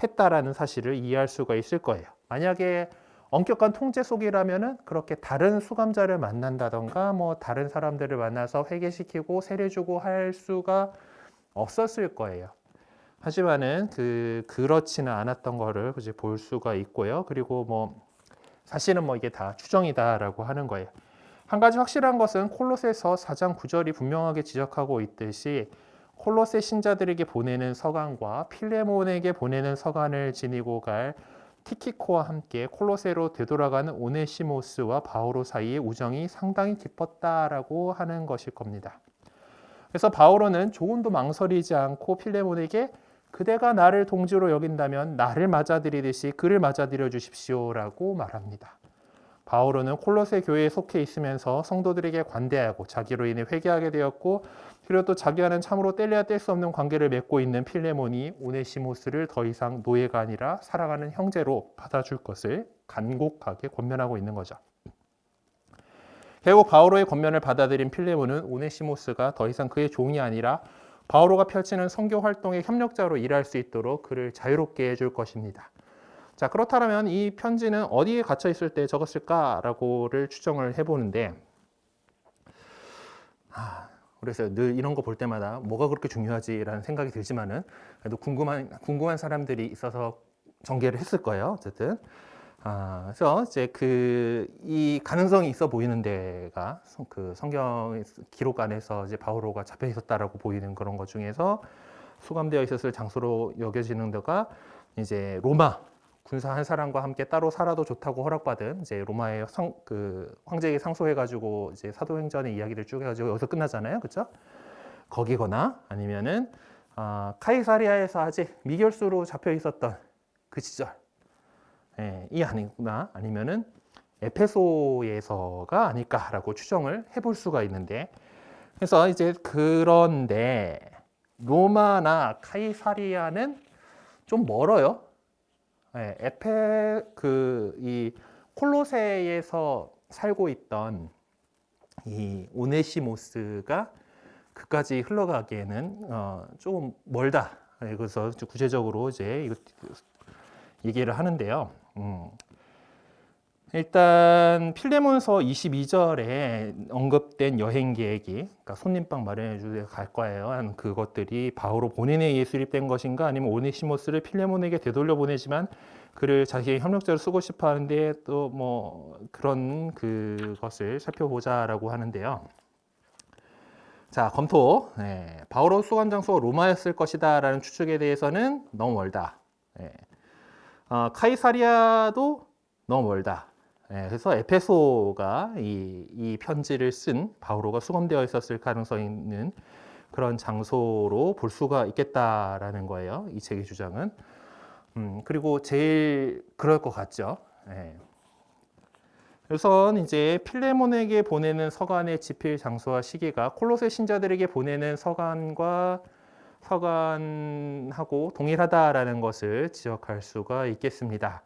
했다라는 사실을 이해할 수가 있을 거예요. 만약에 엄격한 통제 속이라면은 그렇게 다른 수감자를 만난다던가 뭐 다른 사람들을 만나서 회개시키고 세례주고 할 수가 없었을 거예요. 하지만은 그렇지는 않았던 거를 이제 볼 수가 있고요. 그리고 뭐 사실은 뭐 이게 다 추정이다라고 하는 거예요. 한 가지 확실한 것은 콜로새서 4장 9절이 분명하게 지적하고 있듯이 콜로새 신자들에게 보내는 서간과 필레몬에게 보내는 서간을 지니고 갈 티키코와 함께 콜로새로 되돌아가는 오네시모스와 바오로 사이의 우정이 상당히 깊었다라고 하는 것일 겁니다. 그래서 바오로는 조금도 망설이지 않고 필레몬에게 그대가 나를 동지로 여긴다면 나를 맞아들이듯이 그를 맞아들여 주십시오라고 말합니다. 바오로는 콜로새 교회에 속해 있으면서 성도들에게 관대하고 자기로 인해 회개하게 되었고 그리고 또 자기와는 참으로 뗄래야 뗄 수 없는 관계를 맺고 있는 필레몬이 오네시모스를 더 이상 노예가 아니라 살아가는 형제로 받아줄 것을 간곡하게 권면하고 있는 거죠. 결국 바오로의 권면을 받아들인 필레몬은 오네시모스가 더 이상 그의 종이 아니라 바오로가 펼치는 선교 활동의 협력자로 일할 수 있도록 그를 자유롭게 해줄 것입니다. 자, 그렇다면 이 편지는 어디에 갇혀 있을 때 적었을까라고를 추정을 해보는데, 그래서 늘 이런 거 볼 때마다 뭐가 그렇게 중요하지라는 생각이 들지만은 그래도 궁금한 사람들이 있어서 전개를 했을 거예요. 어쨌든. 그래서 이제 이 가능성이 있어 보이는 데가 그 성경 기록 안에서 이제 바오로가 잡혀 있었다라고 보이는 그런 것 중에서 수감되어 있었을 장소로 여겨지는 데가 이제 로마 군사 한 사람과 함께 따로 살아도 좋다고 허락받은 이제 로마의 황제에게 상소해가지고 이제 사도행전의 이야기를 쭉 해가지고 여기서 끝나잖아요, 그렇죠? 거기거나 아니면은 카이사리아에서 아직 미결수로 잡혀 있었던 그 시절, 이 아니구나 아니면은 에페소에서가 아닐까라고 추정을 해볼 수가 있는데, 그래서 이제 그런데 로마나 카이사리아는 좀 멀어요. 이 콜로세에서 살고 있던 이 오네시모스가 그까지 흘러가기에는 조금 멀다. 그래서 구체적으로 이제 이거 얘기를 하는데요. 일단 필레몬서 22절에 언급된 여행 계획이, 그러니까 손님방 마련해 주러 갈 거예요 하는 그것들이 바오로 본인에 의해 수립된 것인가 아니면 오네시모스를 필레몬에게 되돌려 보내지만 그를 자기의 협력자로 쓰고 싶어 하는데 또 뭐 그런 그것을 살펴보자라고 하는데요. 자, 검토. 바오로 수감 장소가 로마였을 것이다라는 추측에 대해서는 너무 멀다. 카이사리아도 너무 멀다. 그래서 에페소가 이 편지를 쓴 바오로가 수감되어 있었을 가능성이 있는 그런 장소로 볼 수가 있겠다라는 거예요. 이 책의 주장은. 그리고 제일 그럴 것 같죠. 우선 이제 필레몬에게 보내는 서간의 집필 장소와 시기가 콜로새 신자들에게 보내는 서간하고 동일하다라는 것을 지적할 수가 있겠습니다.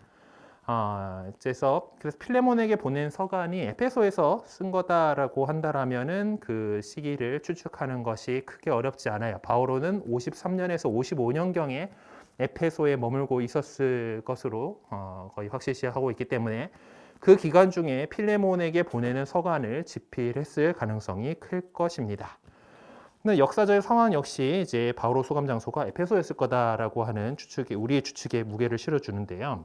그래서 필레몬에게 보낸 서간이 에페소에서 쓴 거다라고 한다라면은 그 시기를 추측하는 것이 크게 어렵지 않아요. 바오로는 53년에서 55년경에 에페소에 머물고 있었을 것으로 거의 확실시하고 있기 때문에 그 기간 중에 필레몬에게 보내는 서간을 집필했을 가능성이 클 것입니다. 근데 역사적 상황 역시 이제 바오로 수감 장소가 에페소였을 거다라고 하는 우리의 추측에 무게를 실어주는데요.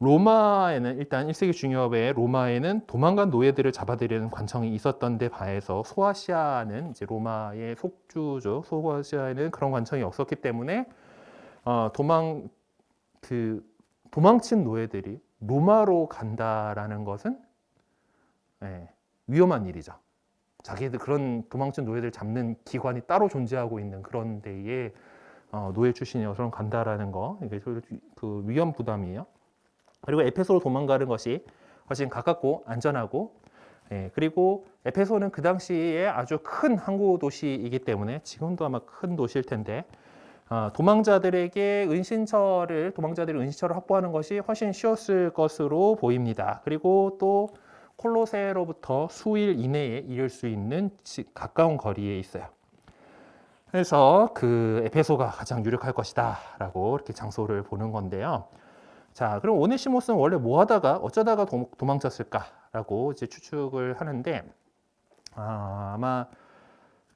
로마에는 일단 1세기 중엽에 로마에는 도망간 노예들을 잡아들이는 관청이 있었던 데 반해서 소아시아는 이제 로마의 속주죠. 소아시아에는 그런 관청이 없었기 때문에 도망친 노예들이 로마로 간다라는 것은 위험한 일이죠. 자기들 그런 도망친 노예들 잡는 기관이 따로 존재하고 있는 그런 데에 노예 출신이어서 간다라는 거, 이게 그 위험 부담이에요. 그리고 에페소로 도망가는 것이 훨씬 가깝고 안전하고 그리고 에페소는 그 당시에 아주 큰 항구 도시이기 때문에 지금도 아마 큰 도시일 텐데 도망자들이 은신처를 확보하는 것이 훨씬 쉬웠을 것으로 보입니다. 그리고 또 콜로세로부터 수일 이내에 이를 수 있는 가까운 거리에 있어요. 그래서 그 에페소가 가장 유력할 것이다 라고 이렇게 장소를 보는 건데요. 자, 그럼 오네시모스는 원래 뭐 하다가 어쩌다가 도망쳤을까라고 이제 추측을 하는데 아마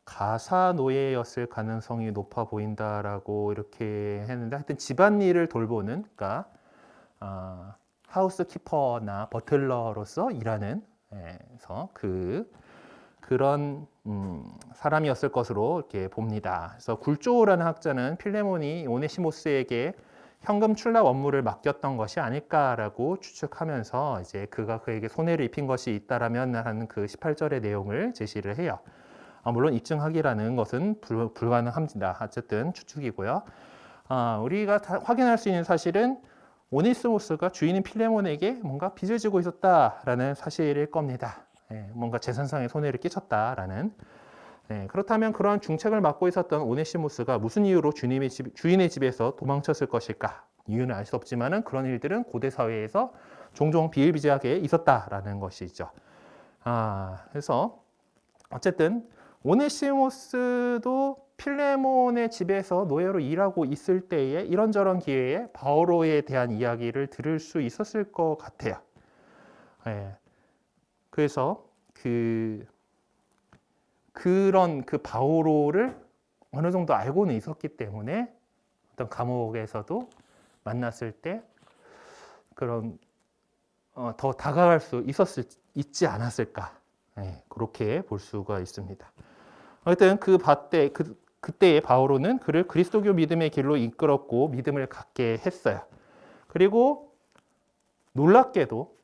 가사 노예였을 가능성이 높아 보인다라고 이렇게 했는데 하여튼 집안일을 돌보는 그러니까 하우스 키퍼나 버틀러로서 일하는 그래서 그런 사람이었을 것으로 이렇게 봅니다. 그래서 굴조라는 학자는 필레몬이 오네시모스에게 현금 출납 업무를 맡겼던 것이 아닐까라고 추측하면서 이제 그가 그에게 손해를 입힌 것이 있다라면 하는 그 18절의 내용을 제시를 해요. 물론 입증하기라는 것은 불가능합니다. 어쨌든 추측이고요. 우리가 확인할 수 있는 사실은 오네시모스가 주인인 필레몬에게 뭔가 빚을 지고 있었다라는 사실일 겁니다. 뭔가 재산상의 손해를 끼쳤다라는. 그렇다면 그러한 중책을 맡고 있었던 오네시모스가 무슨 이유로 주인의 집에서 도망쳤을 것일까? 이유는 알 수 없지만은 그런 일들은 고대 사회에서 종종 비일비재하게 있었다라는 것이죠. 그래서 어쨌든 오네시모스도 필레몬의 집에서 노예로 일하고 있을 때에 이런저런 기회에 바오로에 대한 이야기를 들을 수 있었을 것 같아요. 그래서 그런 바오로를 어느 정도 알고는 있었기 때문에 어떤 감옥에서도 만났을 때 그런 더 다가갈 수 있지 않았을까 그렇게 볼 수가 있습니다. 하여튼 그때의 바오로는 그를 그리스도교 믿음의 길로 이끌었고 믿음을 갖게 했어요. 그리고 놀랍게도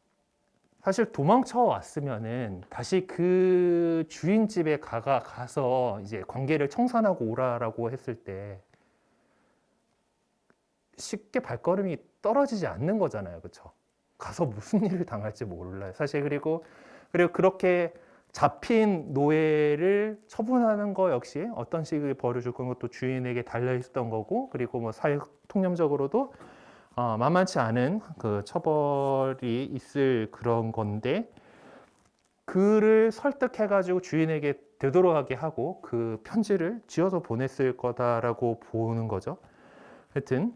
사실 도망쳐 왔으면은 다시 그 주인 집에 가서 이제 관계를 청산하고 오라라고 했을 때 쉽게 발걸음이 떨어지지 않는 거잖아요, 그렇죠? 가서 무슨 일을 당할지 몰라요, 사실. 그리고 그렇게 잡힌 노예를 처분하는 거 역시 어떤 식의 벌을 줄 것도 주인에게 달려 있었던 거고, 그리고 뭐 사회 통념적으로도 만만치 않은 그 처벌이 있을 그런 건데 그를 설득해가지고 주인에게 되돌아가게 하고 그 편지를 지어서 보냈을 거다라고 보는 거죠. 하여튼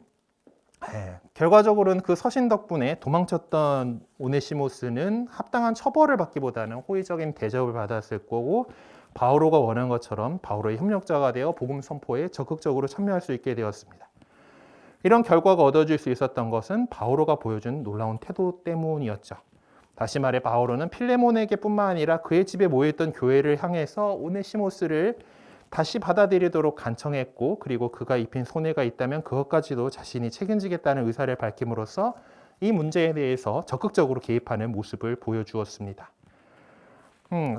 결과적으로는 그 서신 덕분에 도망쳤던 오네시모스는 합당한 처벌을 받기보다는 호의적인 대접을 받았을 거고 바오로가 원한 것처럼 바오로의 협력자가 되어 복음 선포에 적극적으로 참여할 수 있게 되었습니다. 이런 결과가 얻어질 수 있었던 것은 바오로가 보여준 놀라운 태도 때문이었죠. 다시 말해 바오로는 필레몬에게 뿐만 아니라 그의 집에 모여있던 교회를 향해서 오네시모스를 다시 받아들이도록 간청했고 그리고 그가 입힌 손해가 있다면 그것까지도 자신이 책임지겠다는 의사를 밝힘으로써 이 문제에 대해서 적극적으로 개입하는 모습을 보여주었습니다.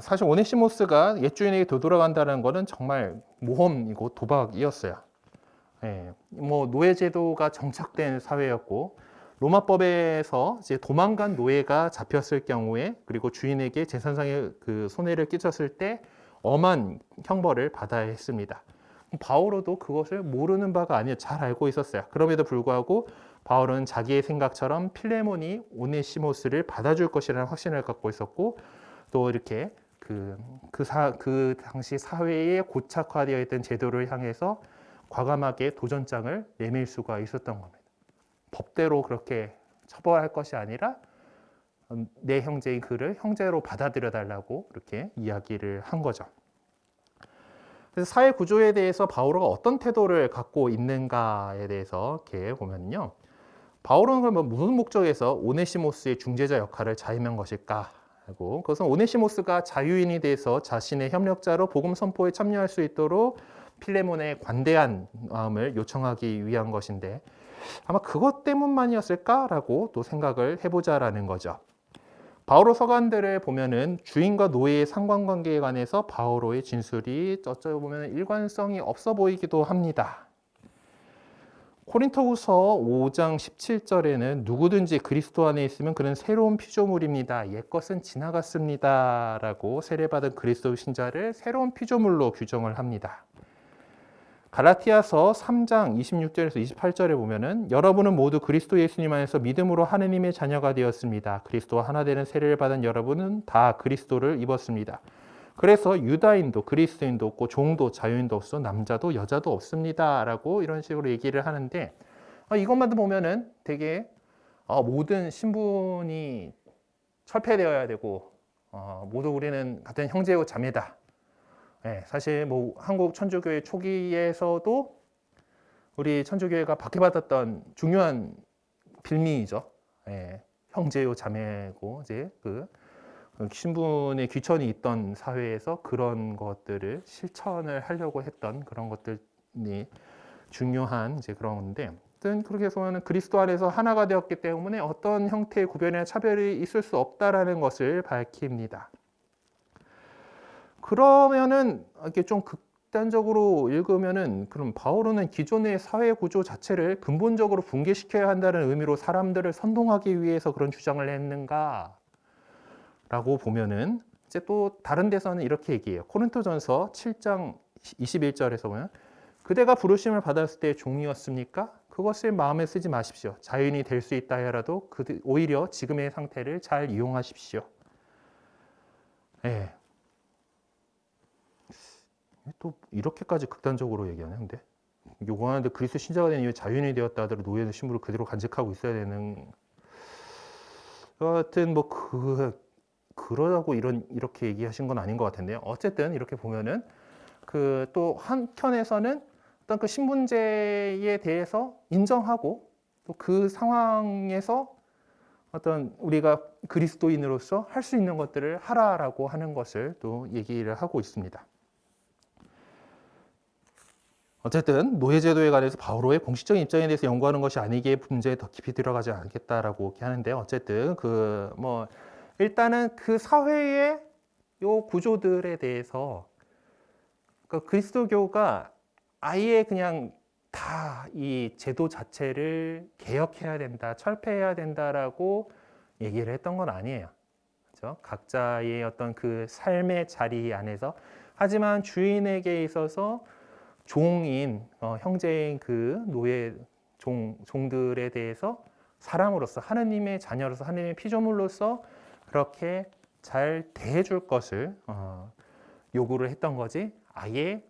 사실 오네시모스가 옛 주인에게 되돌아간다는 것은 정말 모험이고 도박이었어요. 뭐 노예제도가 정착된 사회였고 로마법에서 이제 도망간 노예가 잡혔을 경우에 그리고 주인에게 재산상의 그 손해를 끼쳤을 때 엄한 형벌을 받아야 했습니다. 바오로도 그것을 모르는 바가 아니라 잘 알고 있었어요. 그럼에도 불구하고 바오로는 자기의 생각처럼 필레몬이 오네시모스를 받아줄 것이라는 확신을 갖고 있었고 또 이렇게 그 당시 사회에 고착화되어 있던 제도를 향해서 과감하게 도전장을 내밀 수가 있었던 겁니다. 법대로 그렇게 처벌할 것이 아니라 내 형제인 그를 형제로 받아들여 달라고 이렇게 이야기를 한 거죠. 그래서 사회 구조에 대해서 바오로가 어떤 태도를 갖고 있는가에 대해서 이렇게 보면요. 바오로는 무슨 목적에서 오네시모스의 중재자 역할을 자임한 것일까? 하고 그것은 오네시모스가 자유인이 돼서 자신의 협력자로 복음 선포에 참여할 수 있도록 필레몬의 관대한 마음을 요청하기 위한 것인데 아마 그것 때문만이었을까라고 또 생각을 해보자라는 거죠. 바오로 서간들을 보면은 주인과 노예의 상관관계에 관해서 바오로의 진술이 어쩌면 일관성이 없어 보이기도 합니다. 코린토후서 5장 17절에는 누구든지 그리스도 안에 있으면 그는 새로운 피조물입니다. 옛것은 지나갔습니다. 라고 세례받은 그리스도 신자를 새로운 피조물로 규정을 합니다. 갈라티아서 3장 26절에서 28절에 보면은 여러분은 모두 그리스도 예수님 안에서 믿음으로 하느님의 자녀가 되었습니다. 그리스도와 하나 되는 세례를 받은 여러분은 다 그리스도를 입었습니다. 그래서 유다인도 그리스도인도 없고 종도 자유인도 없어 남자도 여자도 없습니다. 라고 이런 식으로 얘기를 하는데 이것만 보면은 되게 모든 신분이 철폐되어야 되고 모두 우리는 같은 형제요 자매다. 네, 사실 뭐 한국 천주교회 초기에서도 우리 천주교회가 박해받았던 중요한 빌미이죠. 네, 형제요 자매고 이제 그 신분의 귀천이 있던 사회에서 그런 것들을 실천을 하려고 했던 그런 것들이 중요한 이제 그런 건데, 어쨌든 그렇게 보면 그리스도 안에서 하나가 되었기 때문에 어떤 형태의 구별이나 차별이 있을 수 없다라는 것을 밝힙니다. 그러면은 이렇게 좀 극단적으로 읽으면은 그럼 바울은 기존의 사회 구조 자체를 근본적으로 붕괴시켜야 한다는 의미로 사람들을 선동하기 위해서 그런 주장을 했는가? 라고 보면은 이제 또 다른 데서는 이렇게 얘기해요. 코린토전서 7장 21절에서 보면 그대가 부르심을 받았을 때 종이었습니까? 그것을 마음에 쓰지 마십시오. 자유인이 될 수 있다 하여라도 오히려 지금의 상태를 잘 이용하십시오. 네. 또 이렇게까지 극단적으로 얘기하네. 근데 요구하는데 그리스도 신자가 된 이후에 자유인이 되었다 하더라도 노예의 신분을 그대로 간직하고 있어야 되는. 여하튼 뭐 그러라고 이렇게 얘기하신 건 아닌 것 같은데요. 어쨌든 이렇게 보면은 그 또 한켠에서는 어떤 그 신분제에 대해서 인정하고 또 그 상황에서 어떤 우리가 그리스도인으로서 할 수 있는 것들을 하라라고 하는 것을 또 얘기를 하고 있습니다. 어쨌든 노예제도에 관해서 바오로의 공식적인 입장에 대해서 연구하는 것이 아니기에 문제에 더 깊이 들어가지 않겠다라고 하는데, 어쨌든 일단은 그 사회의 요 구조들에 대해서 그리스도교가 아예 그냥 다 이 제도 자체를 개혁해야 된다, 철폐해야 된다라고 얘기를 했던 건 아니에요. 그렇죠? 각자의 어떤 그 삶의 자리 안에서, 하지만 주인에게 있어서 종인 형제인 그 노예 종들에 대해서 사람으로서 하느님의 자녀로서 하느님의 피조물로서 그렇게 잘 대해줄 것을 요구를 했던 거지, 아예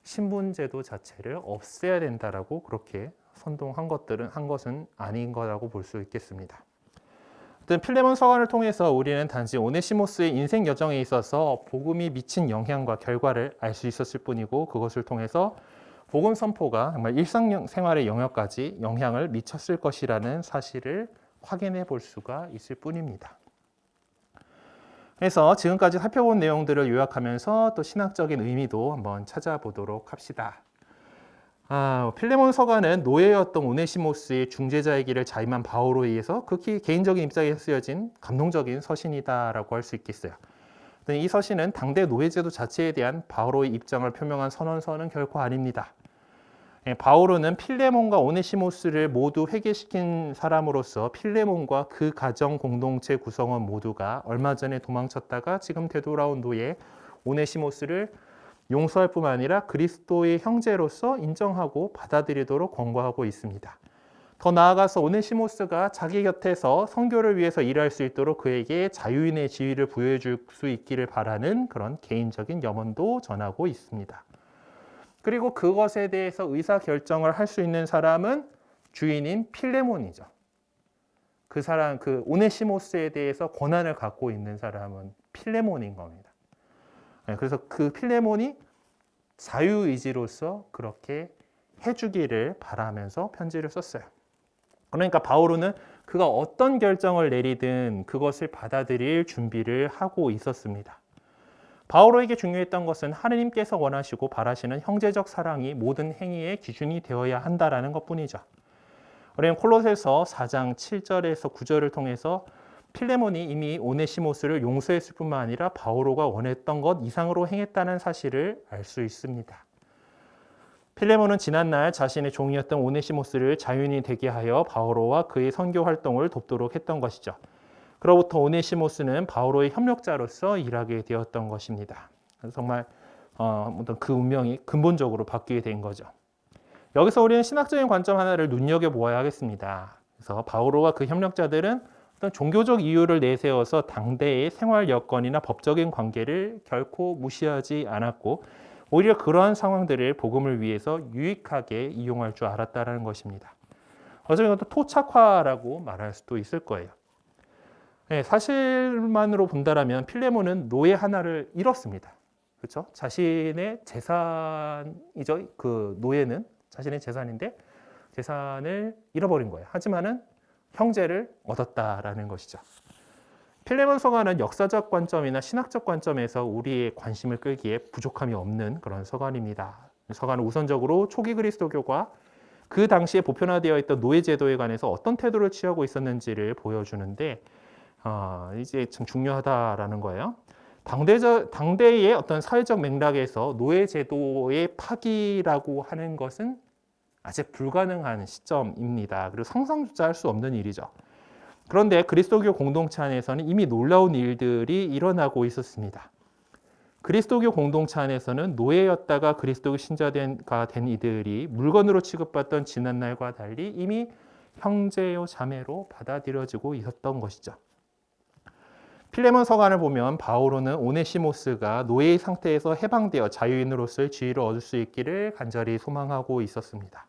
신분제도 자체를 없애야 된다라고 그렇게 선동한 것은 아닌 거라고 볼 수 있겠습니다. 필레몬 서간을 통해서 우리는 단지 오네시모스의 인생 여정에 있어서 복음이 미친 영향과 결과를 알 수 있었을 뿐이고, 그것을 통해서 복음 선포가 정말 일상생활의 영역까지 영향을 미쳤을 것이라는 사실을 확인해 볼 수가 있을 뿐입니다. 그래서 지금까지 살펴본 내용들을 요약하면서 또 신학적인 의미도 한번 찾아보도록 합시다. 필레몬 서가는 노예였던 오네시모스의 중재자의 길을 자임한 바오로에 의해서 극히 개인적인 입장에서 쓰여진 감동적인 서신이다라고 할 수 있겠어요. 이 서신은 당대 노예제도 자체에 대한 바오로의 입장을 표명한 선언서는 결코 아닙니다. 바오로는 필레몬과 오네시모스를 모두 회개시킨 사람으로서 필레몬과 그 가정 공동체 구성원 모두가 얼마 전에 도망쳤다가 지금 되돌아온 노예 오네시모스를 용서할 뿐만 아니라 그리스도의 형제로서 인정하고 받아들이도록 권고하고 있습니다. 더 나아가서 오네시모스가 자기 곁에서 선교를 위해서 일할 수 있도록 그에게 자유인의 지위를 부여해 줄 수 있기를 바라는 그런 개인적인 염원도 전하고 있습니다. 그리고 그것에 대해서 의사결정을 할 수 있는 사람은 주인인 필레몬이죠. 그 오네시모스에 대해서 권한을 갖고 있는 사람은 필레몬인 겁니다. 그래서 그 필레몬이 자유의지로서 그렇게 해주기를 바라면서 편지를 썼어요. 그러니까 바오로는 그가 어떤 결정을 내리든 그것을 받아들일 준비를 하고 있었습니다. 바오로에게 중요했던 것은 하느님께서 원하시고 바라시는 형제적 사랑이 모든 행위의 기준이 되어야 한다라는 것뿐이죠. 우리는 콜로새서 4장 7절에서 9절을 통해서 필레몬이 이미 오네시모스를 용서했을 뿐만 아니라 바오로가 원했던 것 이상으로 행했다는 사실을 알 수 있습니다. 필레몬은 지난날 자신의 종이었던 오네시모스를 자유인이 되게 하여 바오로와 그의 선교 활동을 돕도록 했던 것이죠. 그로부터 오네시모스는 바오로의 협력자로서 일하게 되었던 것입니다. 정말 어떤 그 운명이 근본적으로 바뀌게 된 거죠. 여기서 우리는 신학적인 관점 하나를 눈여겨보아야 하겠습니다. 그래서 바오로와 그 협력자들은 어떤 종교적 이유를 내세워서 당대의 생활 여건이나 법적인 관계를 결코 무시하지 않았고 오히려 그러한 상황들을 복음을 위해서 유익하게 이용할 줄 알았다는 것입니다. 어쩌면 이것도 토착화라고 말할 수도 있을 거예요. 네, 사실만으로 본다라면 필레몬은 노예 하나를 잃었습니다. 그렇죠? 자신의 재산이죠. 그 노예는 자신의 재산인데 재산을 잃어버린 거예요. 하지만은 형제를 얻었다라는 것이죠. 필레몬 서간은 역사적 관점이나 신학적 관점에서 우리의 관심을 끌기에 부족함이 없는 그런 서간입니다. 서간은 우선적으로 초기 그리스도교가 그 당시에 보편화되어 있던 노예 제도에 관해서 어떤 태도를 취하고 있었는지를 보여주는데 이제 참 중요하다라는 거예요. 당대의 어떤 사회적 맥락에서 노예 제도의 파기라고 하는 것은 아직 불가능한 시점입니다. 그리고 상상조차 할 수 없는 일이죠. 그런데 그리스도교 공동체 안에서는 이미 놀라운 일들이 일어나고 있었습니다. 그리스도교 공동체 안에서는 노예였다가 그리스도교 신자가 된 이들이 물건으로 취급받던 지난날과 달리 이미 형제요 자매로 받아들여지고 있었던 것이죠. 필레몬 서간을 보면 바오로는 오네시모스가 노예의 상태에서 해방되어 자유인으로서의 지위를 얻을 수 있기를 간절히 소망하고 있었습니다.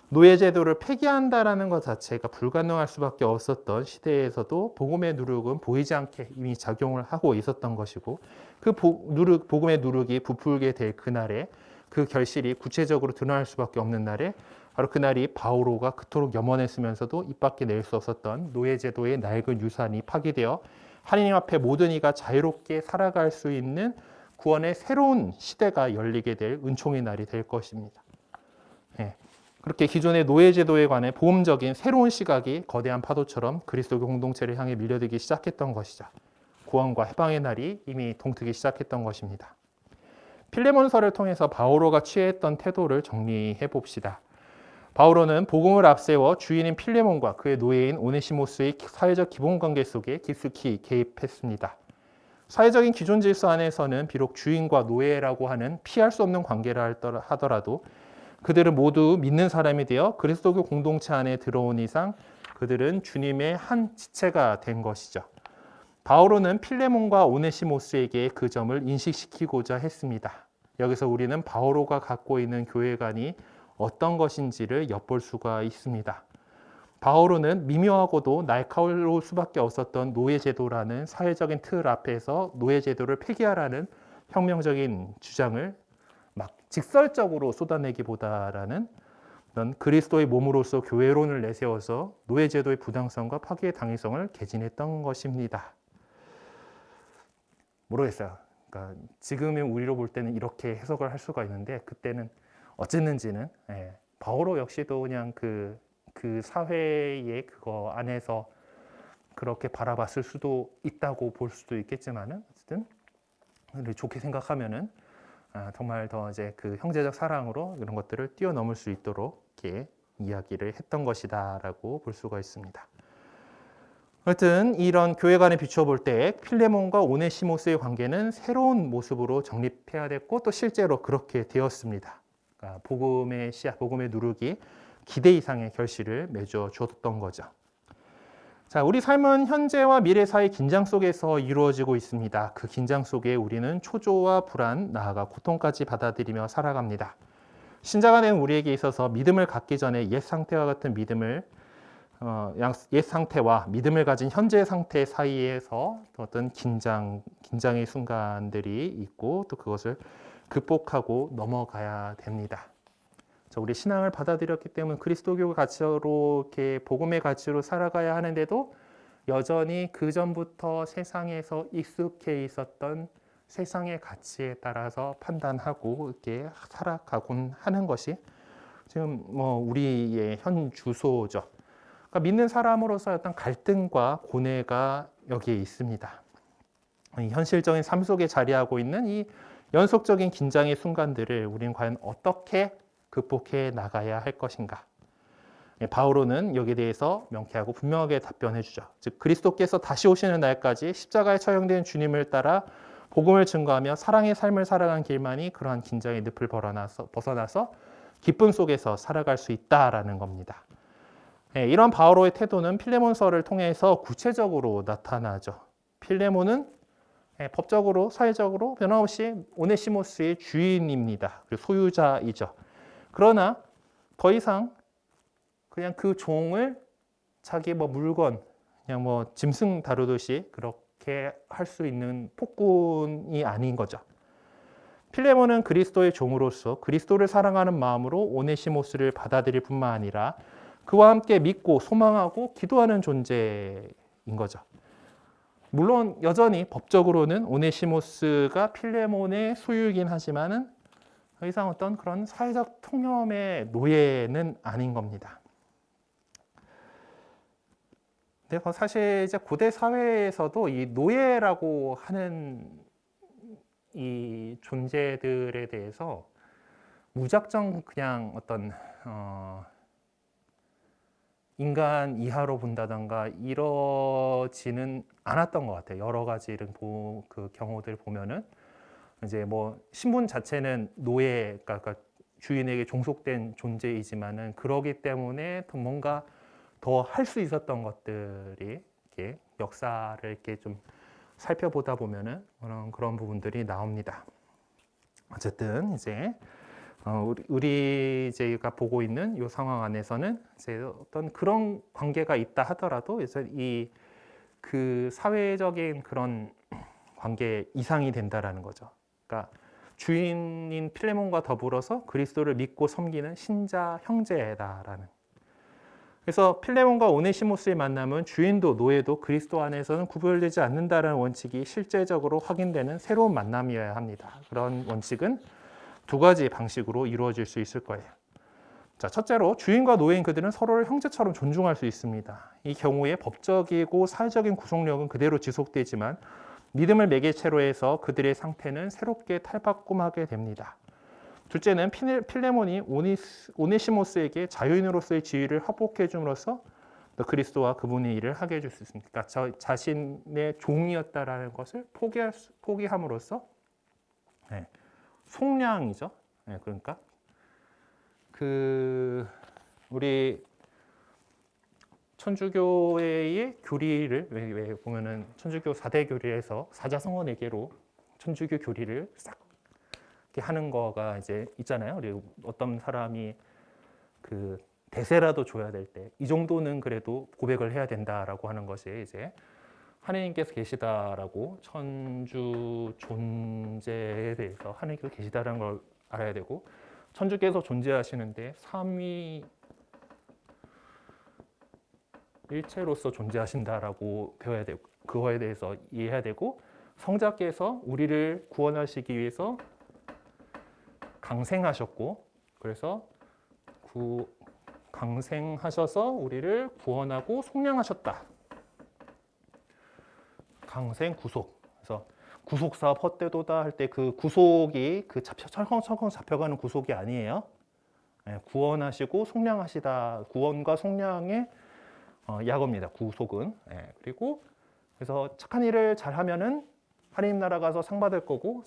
노예 제도를 폐기한다라는 것 자체가 불가능할 수밖에 없었던 시대에서도 복음의 누룩은 보이지 않게 이미 작용을 하고 있었던 것이고 그 복음의 누룩이 부풀게 될 그날에 그 결실이 구체적으로 드러날 수밖에 없는 날에 바로 그날이 바오로가 그토록 염원했으면서도 입 밖에 낼 수 없었던 노예 제도의 낡은 유산이 파기되어 하나님 앞에 모든 이가 자유롭게 살아갈 수 있는 구원의 새로운 시대가 열리게 될 은총의 날이 될 것입니다. 네. 그렇게 기존의 노예 제도에 관해 보험적인 새로운 시각이 거대한 파도처럼 그리스도교 공동체를 향해 밀려들기 시작했던 것이죠. 구원과 해방의 날이 이미 동트기 시작했던 것입니다. 필레몬서를 통해서 바오로가 취했던 태도를 정리해 봅시다. 바오로는 복음을 앞세워 주인인 필레몬과 그의 노예인 오네시모스의 사회적 기본관계 속에 깊숙이 개입했습니다. 사회적인 기존 질서 안에서는 비록 주인과 노예라고 하는 피할 수 없는 관계라 하더라도 그들은 모두 믿는 사람이 되어 그리스도교 공동체 안에 들어온 이상 그들은 주님의 한 지체가 된 것이죠. 바오로는 필레몬과 오네시모스에게 그 점을 인식시키고자 했습니다. 여기서 우리는 바오로가 갖고 있는 교회관이 어떤 것인지를 엿볼 수가 있습니다. 바오로는 미묘하고도 날카로울 수밖에 없었던 노예제도라는 사회적인 틀 앞에서 노예제도를 폐기하라는 혁명적인 주장을 막 직설적으로 쏟아내기보다라는 그리스도의 몸으로서 교회론을 내세워서 노예제도의 부당성과 파괴의 당위성을 개진했던 것입니다. 모르겠어요. 그러니까 지금의 우리로 볼 때는 이렇게 해석을 할 수가 있는데 그때는 어쨌는지는 바오로 역시도 그냥 그 사회의 그거 안에서 그렇게 바라봤을 수도 있다고 볼 수도 있겠지만은 어쨌든 좋게 생각하면은 정말 더 이제 그 형제적 사랑으로 이런 것들을 뛰어넘을 수 있도록 이렇게 이야기를 했던 것이다라고 볼 수가 있습니다. 하여튼 이런 교회 간에 비춰볼 때 필레몬과 오네시모스의 관계는 새로운 모습으로 정립해야 됐고 또 실제로 그렇게 되었습니다. 그러니까 복음의 씨앗, 복음의 누룩이 기대 이상의 결실을 맺어 주었던 거죠. 자, 우리 삶은 현재와 미래 사이 긴장 속에서 이루어지고 있습니다. 그 긴장 속에 우리는 초조와 불안, 나아가 고통까지 받아들이며 살아갑니다. 신자가 된 우리에게 있어서 믿음을 갖기 전에 옛 상태와 같은 옛 상태와 믿음을 가진 현재 상태 사이에서 어떤 긴장의 순간들이 있고 또 그것을 극복하고 넘어가야 됩니다. 우리 신앙을 받아들였기 때문에 그리스도교 가치로 이렇게 복음의 가치로 살아가야 하는데도 여전히 그 전부터 세상에서 익숙해 있었던 세상의 가치에 따라서 판단하고 이렇게 살아가곤 하는 것이 지금 우리의 현 주소죠. 그러니까 믿는 사람으로서 어떤 갈등과 고뇌가 여기에 있습니다. 이 현실적인 삶 속에 자리하고 있는 이 연속적인 긴장의 순간들을 우리는 과연 어떻게 극복해 나가야 할 것인가? 바오로는 여기에 대해서 명쾌하고 분명하게 답변해 주죠. 즉 그리스도께서 다시 오시는 날까지 십자가에 처형된 주님을 따라 복음을 증거하며 사랑의 삶을 살아가는 길만이 그러한 긴장의 늪을 벗어나서 기쁨 속에서 살아갈 수 있다라는 겁니다. 이런 바오로의 태도는 필레몬서를 통해서 구체적으로 나타나죠. 필레몬은 법적으로, 사회적으로 변함없이 오네시모스의 주인입니다. 그리고 소유자이죠. 그러나 더 이상 그냥 그 종을 자기 물건, 그냥 짐승 다루듯이 그렇게 할 수 있는 폭군이 아닌 거죠. 필레몬은 그리스도의 종으로서 그리스도를 사랑하는 마음으로 오네시모스를 받아들일 뿐만 아니라 그와 함께 믿고 소망하고 기도하는 존재인 거죠. 물론 여전히 법적으로는 오네시모스가 필레몬의 소유이긴 하지만은 더 이상 어떤 그런 사회적 통념의 노예는 아닌 겁니다. 근데 사실 이제 고대 사회에서도 이 노예라고 하는 이 존재들에 대해서 무작정 그냥 어떤 인간 이하로 본다던가 이러지는 않았던 것 같아요. 여러 가지 이런 그 경우들 보면은 이제 신분 자체는 노예, 그러니까 주인에게 종속된 존재이지만은 그러기 때문에 더 뭔가 더 할 수 있었던 것들이 이렇게 역사를 이렇게 좀 살펴보다 보면은 그런 부분들이 나옵니다. 어쨌든 이제 우리 이제가 보고 있는 이 상황 안에서는 이제 어떤 그런 관계가 있다 하더라도 이제 그 사회적인 그런 관계 이상이 된다라는 거죠. 그러니까 주인인 필레몬과 더불어서 그리스도를 믿고 섬기는 신자 형제다라는. 그래서 필레몬과 오네시모스의 만남은 주인도 노예도 그리스도 안에서는 구별되지 않는다는 원칙이 실제적으로 확인되는 새로운 만남이어야 합니다. 그런 원칙은 두 가지 방식으로 이루어질 수 있을 거예요. 자, 첫째로 주인과 노예인 그들은 서로를 형제처럼 존중할 수 있습니다. 이 경우에 법적이고 사회적인 구속력은 그대로 지속되지만 믿음을 매개체로 해서 그들의 상태는 새롭게 탈바꿈하게 됩니다. 둘째는 필레몬이 오네시모스에게 자유인으로서의 지위를 합복해 줌으로써 그리스도와 그분의 일을 하게 해줄 수 있습니다. 그러니까 자신의 종이었다라는 것을 포기함으로써 속량이죠. 그러니까 우리 천주교회의 교리를 왜 보면은 천주교 4대 교리에서 사자성어 4개로 천주교 교리를 싹 이렇게 하는 거가 이제 있잖아요. 그리고 어떤 사람이 그 대세라도 줘야 될 때 이 정도는 그래도 고백을 해야 된다라고 하는 것이 이제 하느님께서 계시다라고 천주 존재에 대해서 하느님께서 계시다라는 걸 알아야 되고 천주께서 존재하시는데 삼위 일체로서 존재하신다라고 배워야 되고 그거에 대해서 이해해야 되고 성자께서 우리를 구원하시기 위해서 강생하셨고 그래서 강생하셔서 우리를 구원하고 속량하셨다. 강생 구속. 그래서 구속 사업 헛되도다 할 때 그 구속이 그 철컹철컹 잡혀가는 구속이 아니에요. 구원하시고 속량하시다. 구원과 속량의 약어입니다. 구속은. 그리고 그래서 착한 일을 잘하면은 하나님 나라 가서 상 받을 거고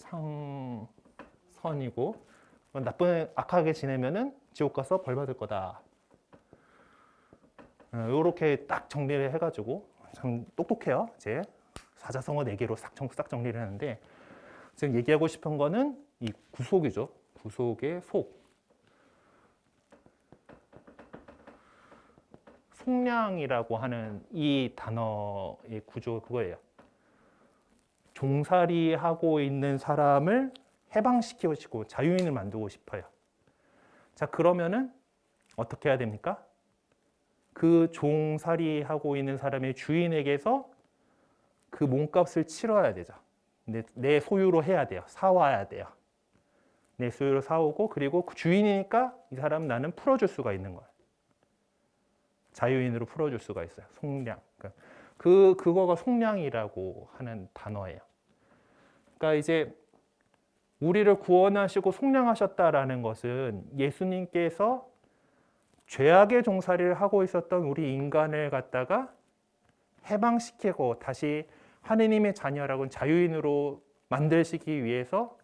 상선이고 악하게 지내면은 지옥 가서 벌 받을 거다. 이렇게 딱 정리를 해가지고 참 똑똑해요. 이제 사자성어 4개로 싹 정리를 하는데 지금 얘기하고 싶은 거는 이 구속이죠. 구속의 속. 속량이라고 하는 이 단어의 구조 그거예요. 종살이 하고 있는 사람을 해방시키고 자유인을 만들고 싶어요. 자, 그러면은 어떻게 해야 됩니까? 그 종살이 하고 있는 사람의 주인에게서 그 몸값을 치러야 되죠. 내 소유로 해야 돼요. 사와야 돼요. 내 소유로 사오고 그리고 그 주인이니까 이 사람 나는 풀어줄 수가 있는 거예요. 자유인으로 풀어줄 수가 있어요. 속량. 그거가 속량이라고 하는 단어예요. 그러니까 이제 우리를 구원하시고 속량하셨다라는 것은 예수님께서 죄악의 종살이를 하고 있었던 우리 인간을 갖다가 해방시키고 다시 하느님의 자녀라고 자유인으로 만드시기 위해서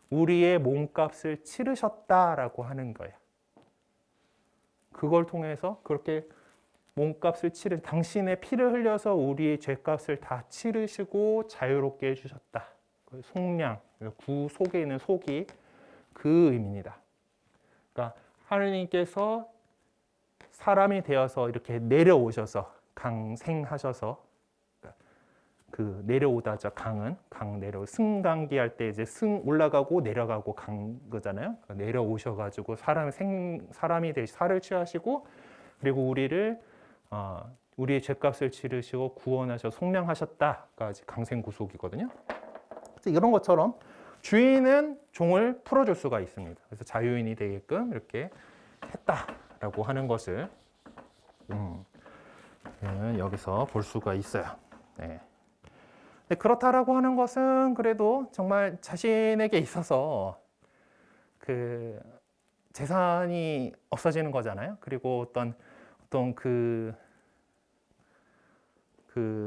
우리의 몸값을 치르셨다라고 하는 거예요. 그걸 통해서 그렇게 몸값을 치른 당신의 피를 흘려서 우리의 죄값을 다 치르시고 자유롭게 해주셨다. 속량, 구 속에 있는 속이 그 의미입니다. 그러니까 하느님께서 사람이 되어서 이렇게 내려오셔서 강생하셔서 그 내려오다죠. 강은 강 내려 승강기 할 때 이제 승 올라가고 내려가고 강 거잖아요. 내려오셔가지고 사람이 되시 살을 취하시고 그리고 우리의 죄값을 치르시고 구원하셔 속량하셨다가 강생구속이거든요. 이런 것처럼 주인은 종을 풀어줄 수가 있습니다. 그래서 자유인이 되게끔 이렇게 했다라고 하는 것을 여기서 볼 수가 있어요. 네. 그렇다라고 하는 것은 그래도 정말 자신에게 있어서 그 재산이 없어지는 거잖아요. 그리고 어떤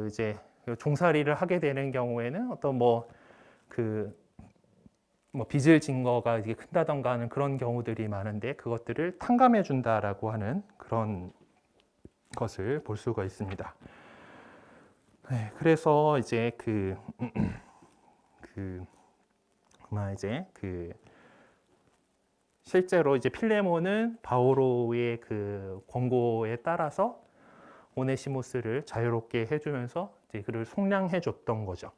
이제 종살이를 하게 되는 경우에는 어떤 빚을 진 거가 이게 큰다던가 하는 그런 경우들이 많은데 그것들을 탕감해 준다라고 하는 그런 것을 볼 수가 있습니다. 네, 그래서 이제 실제로 이제 필레몬은 바오로의 그 권고에 따라서 오네시모스를 자유롭게 해주면서 이제 그를 속량해 줬던 거죠.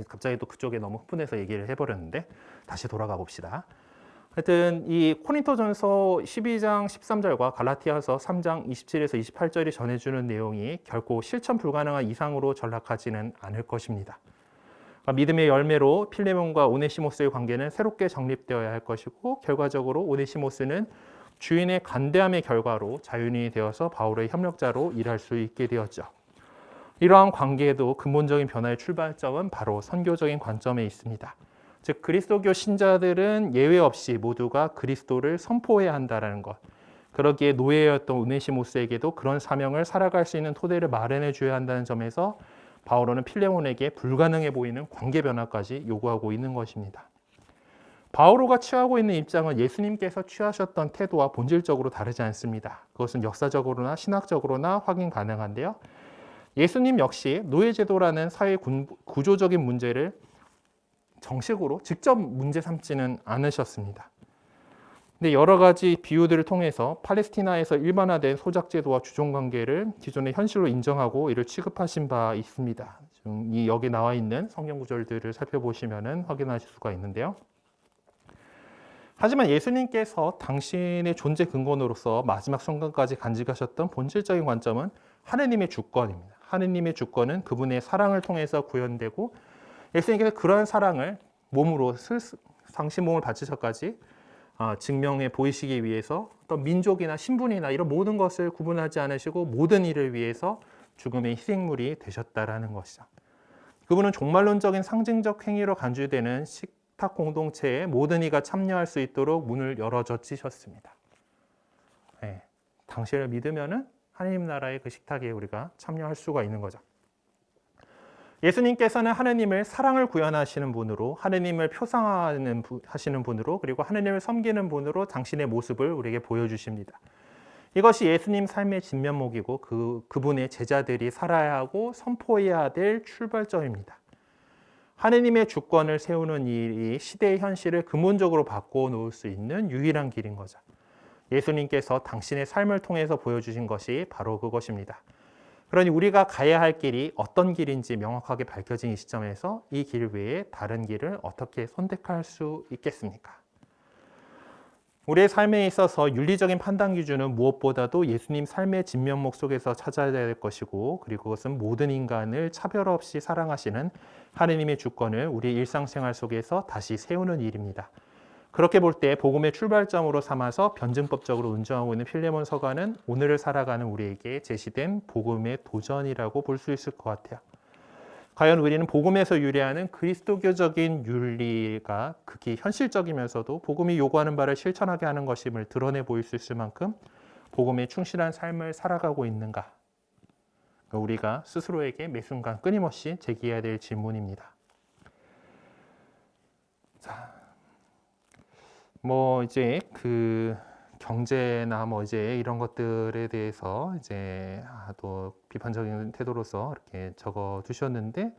갑자기 또 그쪽에 너무 흥분해서 얘기를 해버렸는데 다시 돌아가 봅시다. 하여튼 이 코린토전서 12장 13절과 갈라티아서 3장 27에서 28절이 전해주는 내용이 결코 실천 불가능한 이상으로 전락하지는 않을 것입니다. 믿음의 열매로 필레몬과 오네시모스의 관계는 새롭게 정립되어야 할 것이고 결과적으로 오네시모스는 주인의 간대함의 결과로 자유인이 되어서 바울의 협력자로 일할 수 있게 되었죠. 이러한 관계에도 근본적인 변화의 출발점은 바로 선교적인 관점에 있습니다. 즉 그리스도교 신자들은 예외 없이 모두가 그리스도를 선포해야 한다는 것. 그러기에 노예였던 오네시모스에게도 그런 사명을 살아갈 수 있는 토대를 마련해 줘야 한다는 점에서 바울은 필레몬에게 불가능해 보이는 관계 변화까지 요구하고 있는 것입니다. 바오로가 취하고 있는 입장은 예수님께서 취하셨던 태도와 본질적으로 다르지 않습니다. 그것은 역사적으로나 신학적으로나 확인 가능한데요. 예수님 역시 노예제도라는 사회 구조적인 문제를 정식으로 직접 문제 삼지는 않으셨습니다. 근데 여러 가지 비유들을 통해서 팔레스티나에서 일반화된 소작제도와 주종관계를 기존의 현실로 인정하고 이를 취급하신 바 있습니다. 여기 나와 있는 성경 구절들을 살펴보시면 확인하실 수가 있는데요. 하지만 예수님께서 당신의 존재 근본으로서 마지막 순간까지 간직하셨던 본질적인 관점은 하느님의 주권입니다. 하느님의 주권은 그분의 사랑을 통해서 구현되고 예수님께서 그러한 사랑을 몸으로 당신 몸을 바치셔까지 증명해 보이시기 위해서 어떤 민족이나 신분이나 이런 모든 것을 구분하지 않으시고 모든 일을 위해서 죽음의 희생물이 되셨다라는 것이죠. 그분은 종말론적인 상징적 행위로 간주되는 식탁 공동체에 모든 이가 참여할 수 있도록 문을 열어젖히셨습니다. 네, 당신을 믿으면은 하나님 나라의 그 식탁에 우리가 참여할 수가 있는 거죠. 예수님께서는 하느님을 사랑을 구현하시는 분으로, 하느님을 표상하시는 분으로, 그리고 하느님을 섬기는 분으로 당신의 모습을 우리에게 보여주십니다. 이것이 예수님 삶의 진면목이고 그분의 제자들이 살아야 하고 선포해야 될 출발점입니다. 하느님의 주권을 세우는 일이 시대의 현실을 근본적으로 바꿔놓을 수 있는 유일한 길인 거죠. 예수님께서 당신의 삶을 통해서 보여주신 것이 바로 그것입니다. 그러니 우리가 가야 할 길이 어떤 길인지 명확하게 밝혀진 이 시점에서 이 길 외에 다른 길을 어떻게 선택할 수 있겠습니까? 우리의 삶에 있어서 윤리적인 판단 기준은 무엇보다도 예수님 삶의 진면목 속에서 찾아야 될 것이고, 그리고 그것은 모든 인간을 차별 없이 사랑하시는 하느님의 주권을 우리 일상생활 속에서 다시 세우는 일입니다. 그렇게 볼 때 복음의 출발점으로 삼아서 변증법적으로 운정하고 있는 필레몬 서가는 오늘을 살아가는 우리에게 제시된 복음의 도전이라고 볼 수 있을 것 같아요. 과연 우리는 복음에서 유래하는 그리스도교적인 윤리가 극히 현실적이면서도 복음이 요구하는 바를 실천하게 하는 것임을 드러내 보일 수 있을 만큼 복음에 충실한 삶을 살아가고 있는가? 우리가 스스로에게 매 순간 끊임없이 제기해야 될 질문입니다. 자, 뭐 이제 그 경제나 뭐 이제 이런 것들에 대해서 이제 또 비판적인 태도로서 이렇게 적어 두셨는데,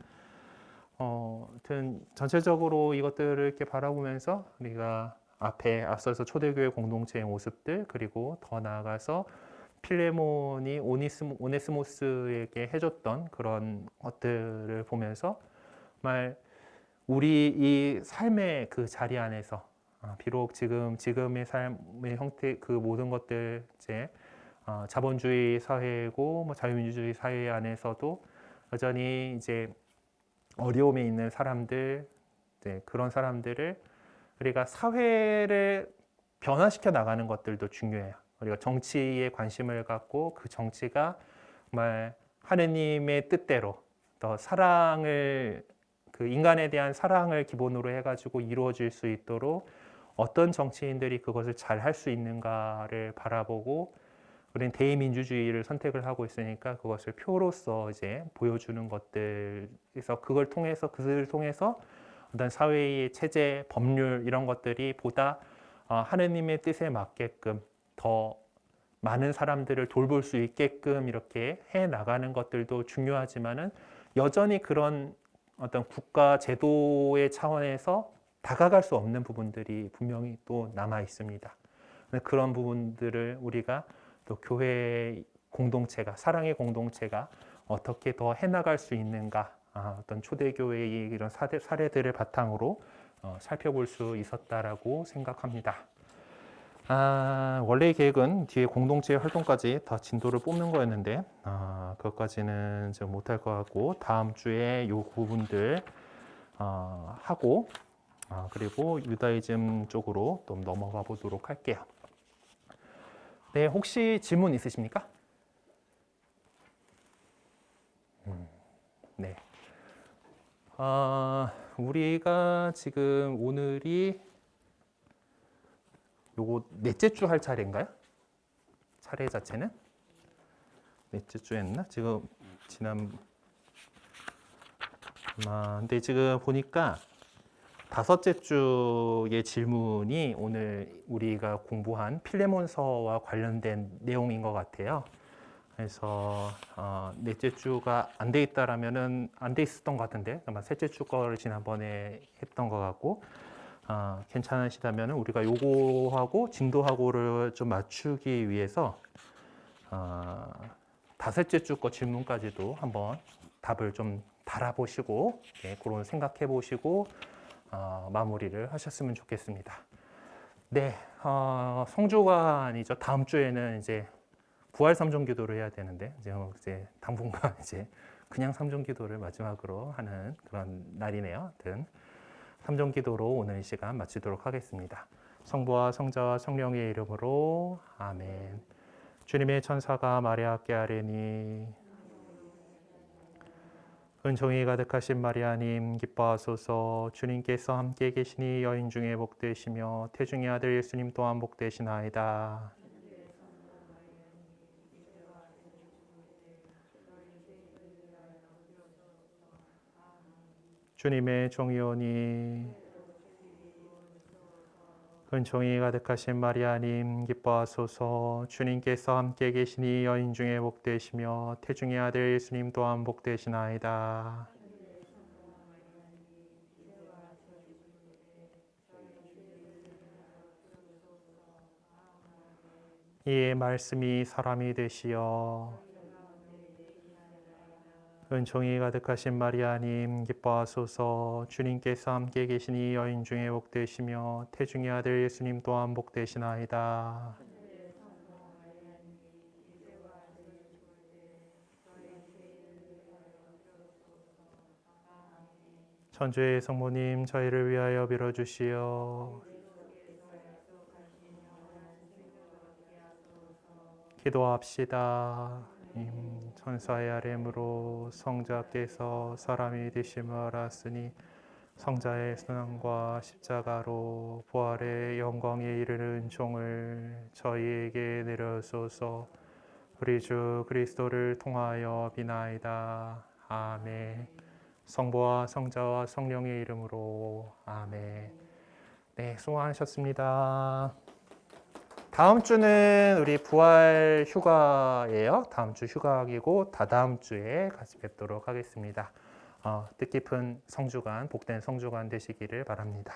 아무튼 전체적으로 이것들을 이렇게 바라보면서 우리가 앞서서 초대교회 공동체의 모습들, 그리고 더 나아가서 필레몬이 오네스모스에게 해줬던 그런 것들을 보면서 정말 우리 이 삶의 그 자리 안에서 비록 지금의 삶의 형태 그 모든 것들 이제 자본주의 사회고 뭐 자유민주주의 사회 안에서도 여전히 이제 어려움에 있는 사람들, 이제 그런 사람들을 우리가 사회를 변화시켜 나가는 것들도 중요해요. 우리가 정치에 관심을 갖고 그 정치가 정말 하느님의 뜻대로 더 사랑을 그 인간에 대한 사랑을 기본으로 해가지고 이루어질 수 있도록 어떤 정치인들이 그것을 잘 할 수 있는가를 바라보고 우리는 대의민주주의를 선택을 하고 있으니까 그것을 표로서 이제 보여주는 것들에서 그것을 통해서 어떤 사회의 체제, 법률 이런 것들이 보다 하느님의 뜻에 맞게끔 더 많은 사람들을 돌볼 수 있게끔 이렇게 해 나가는 것들도 중요하지만은 여전히 그런 어떤 국가 제도의 차원에서 다가갈 수 없는 부분들이 분명히 또 남아 있습니다. 그런 부분들을 우리가 또 교회 공동체가 사랑의 공동체가 어떻게 더 해나갈 수 있는가 어떤 초대교회의 이런 사례들을 바탕으로 살펴볼 수 있었다라고 생각합니다. 원래 계획은 뒤에 공동체 활동까지 다 진도를 뽑는 거였는데 그것까지는 좀 못할 것 같고 다음 주에 이 부분들 하고 그리고 유다이즘 쪽으로 또 넘어가 보도록 할게요. 네, 혹시 질문 있으십니까? 네. 우리가 지금 오늘이 요거 넷째 주 할 차례인가요? 차례 자체는? 넷째 주 했나? 지금 근데 지금 보니까 다섯째 주의 질문이 오늘 우리가 공부한 필레몬서와 관련된 내용인 것 같아요. 그래서 넷째 주가 안 돼 있다라면은 안 돼 있었던 것 같은데 아마 셋째 주 거를 지난번에 했던 것 같고 괜찮으시다면 우리가 요거하고 진도하고를 좀 맞추기 위해서 다섯째 주 거 질문까지도 한번 답을 좀 달아보시고 그런 생각해 보시고 마무리를 하셨으면 좋겠습니다. 네, 성주가 아니죠. 다음 주에는 이제 부활 삼종 기도를 해야 되는데 이제 당분간 이제 그냥 삼종 기도를 마지막으로 하는 그런 날이네요. 하여튼 삼종 기도로 오늘 이 시간 마치도록 하겠습니다. 성부와 성자와 성령의 이름으로 아멘. 주님의 천사가 마리아께 아뢰니 은총이 가득하신 마리아님 기뻐하소서. 주님께서 함께 계시니 여인 중에 복되시며 태중의 아들 예수님 또한 복되시나이다. 주님의 종이오니 은총이 가득하신 마리아님 기뻐하소서. 주님께서 함께 계시니 여인 중에 복되시며 태중의 아들 예수님 또한 복되시나이다. 이의 말씀이 사람이 되시어 은총이 가득하신 마리아님 기뻐하소서. 주님께서 함께 계시니 여인 중에 복되시며 태중의 아들 예수님 또한 복되시나이다. 천주의 성모님 저희를 위하여 빌어주시오. 기도합시다. 천사의 아뢰므로 성자께서 사람이 되심을 알았으니 성자의 순환과 십자가로 부활의 영광에 이르는 종을 저희에게 내려소서. 우리 주 그리스도를 통하여 비나이다. 아멘. 성부와 성자와 성령의 이름으로 아멘. 네, 수고하셨습니다. 다음 주는 우리 부활 휴가예요. 다음 주 휴가이고 다다음 주에 같이 뵙도록 하겠습니다. 뜻깊은 성주간, 복된 성주간 되시기를 바랍니다.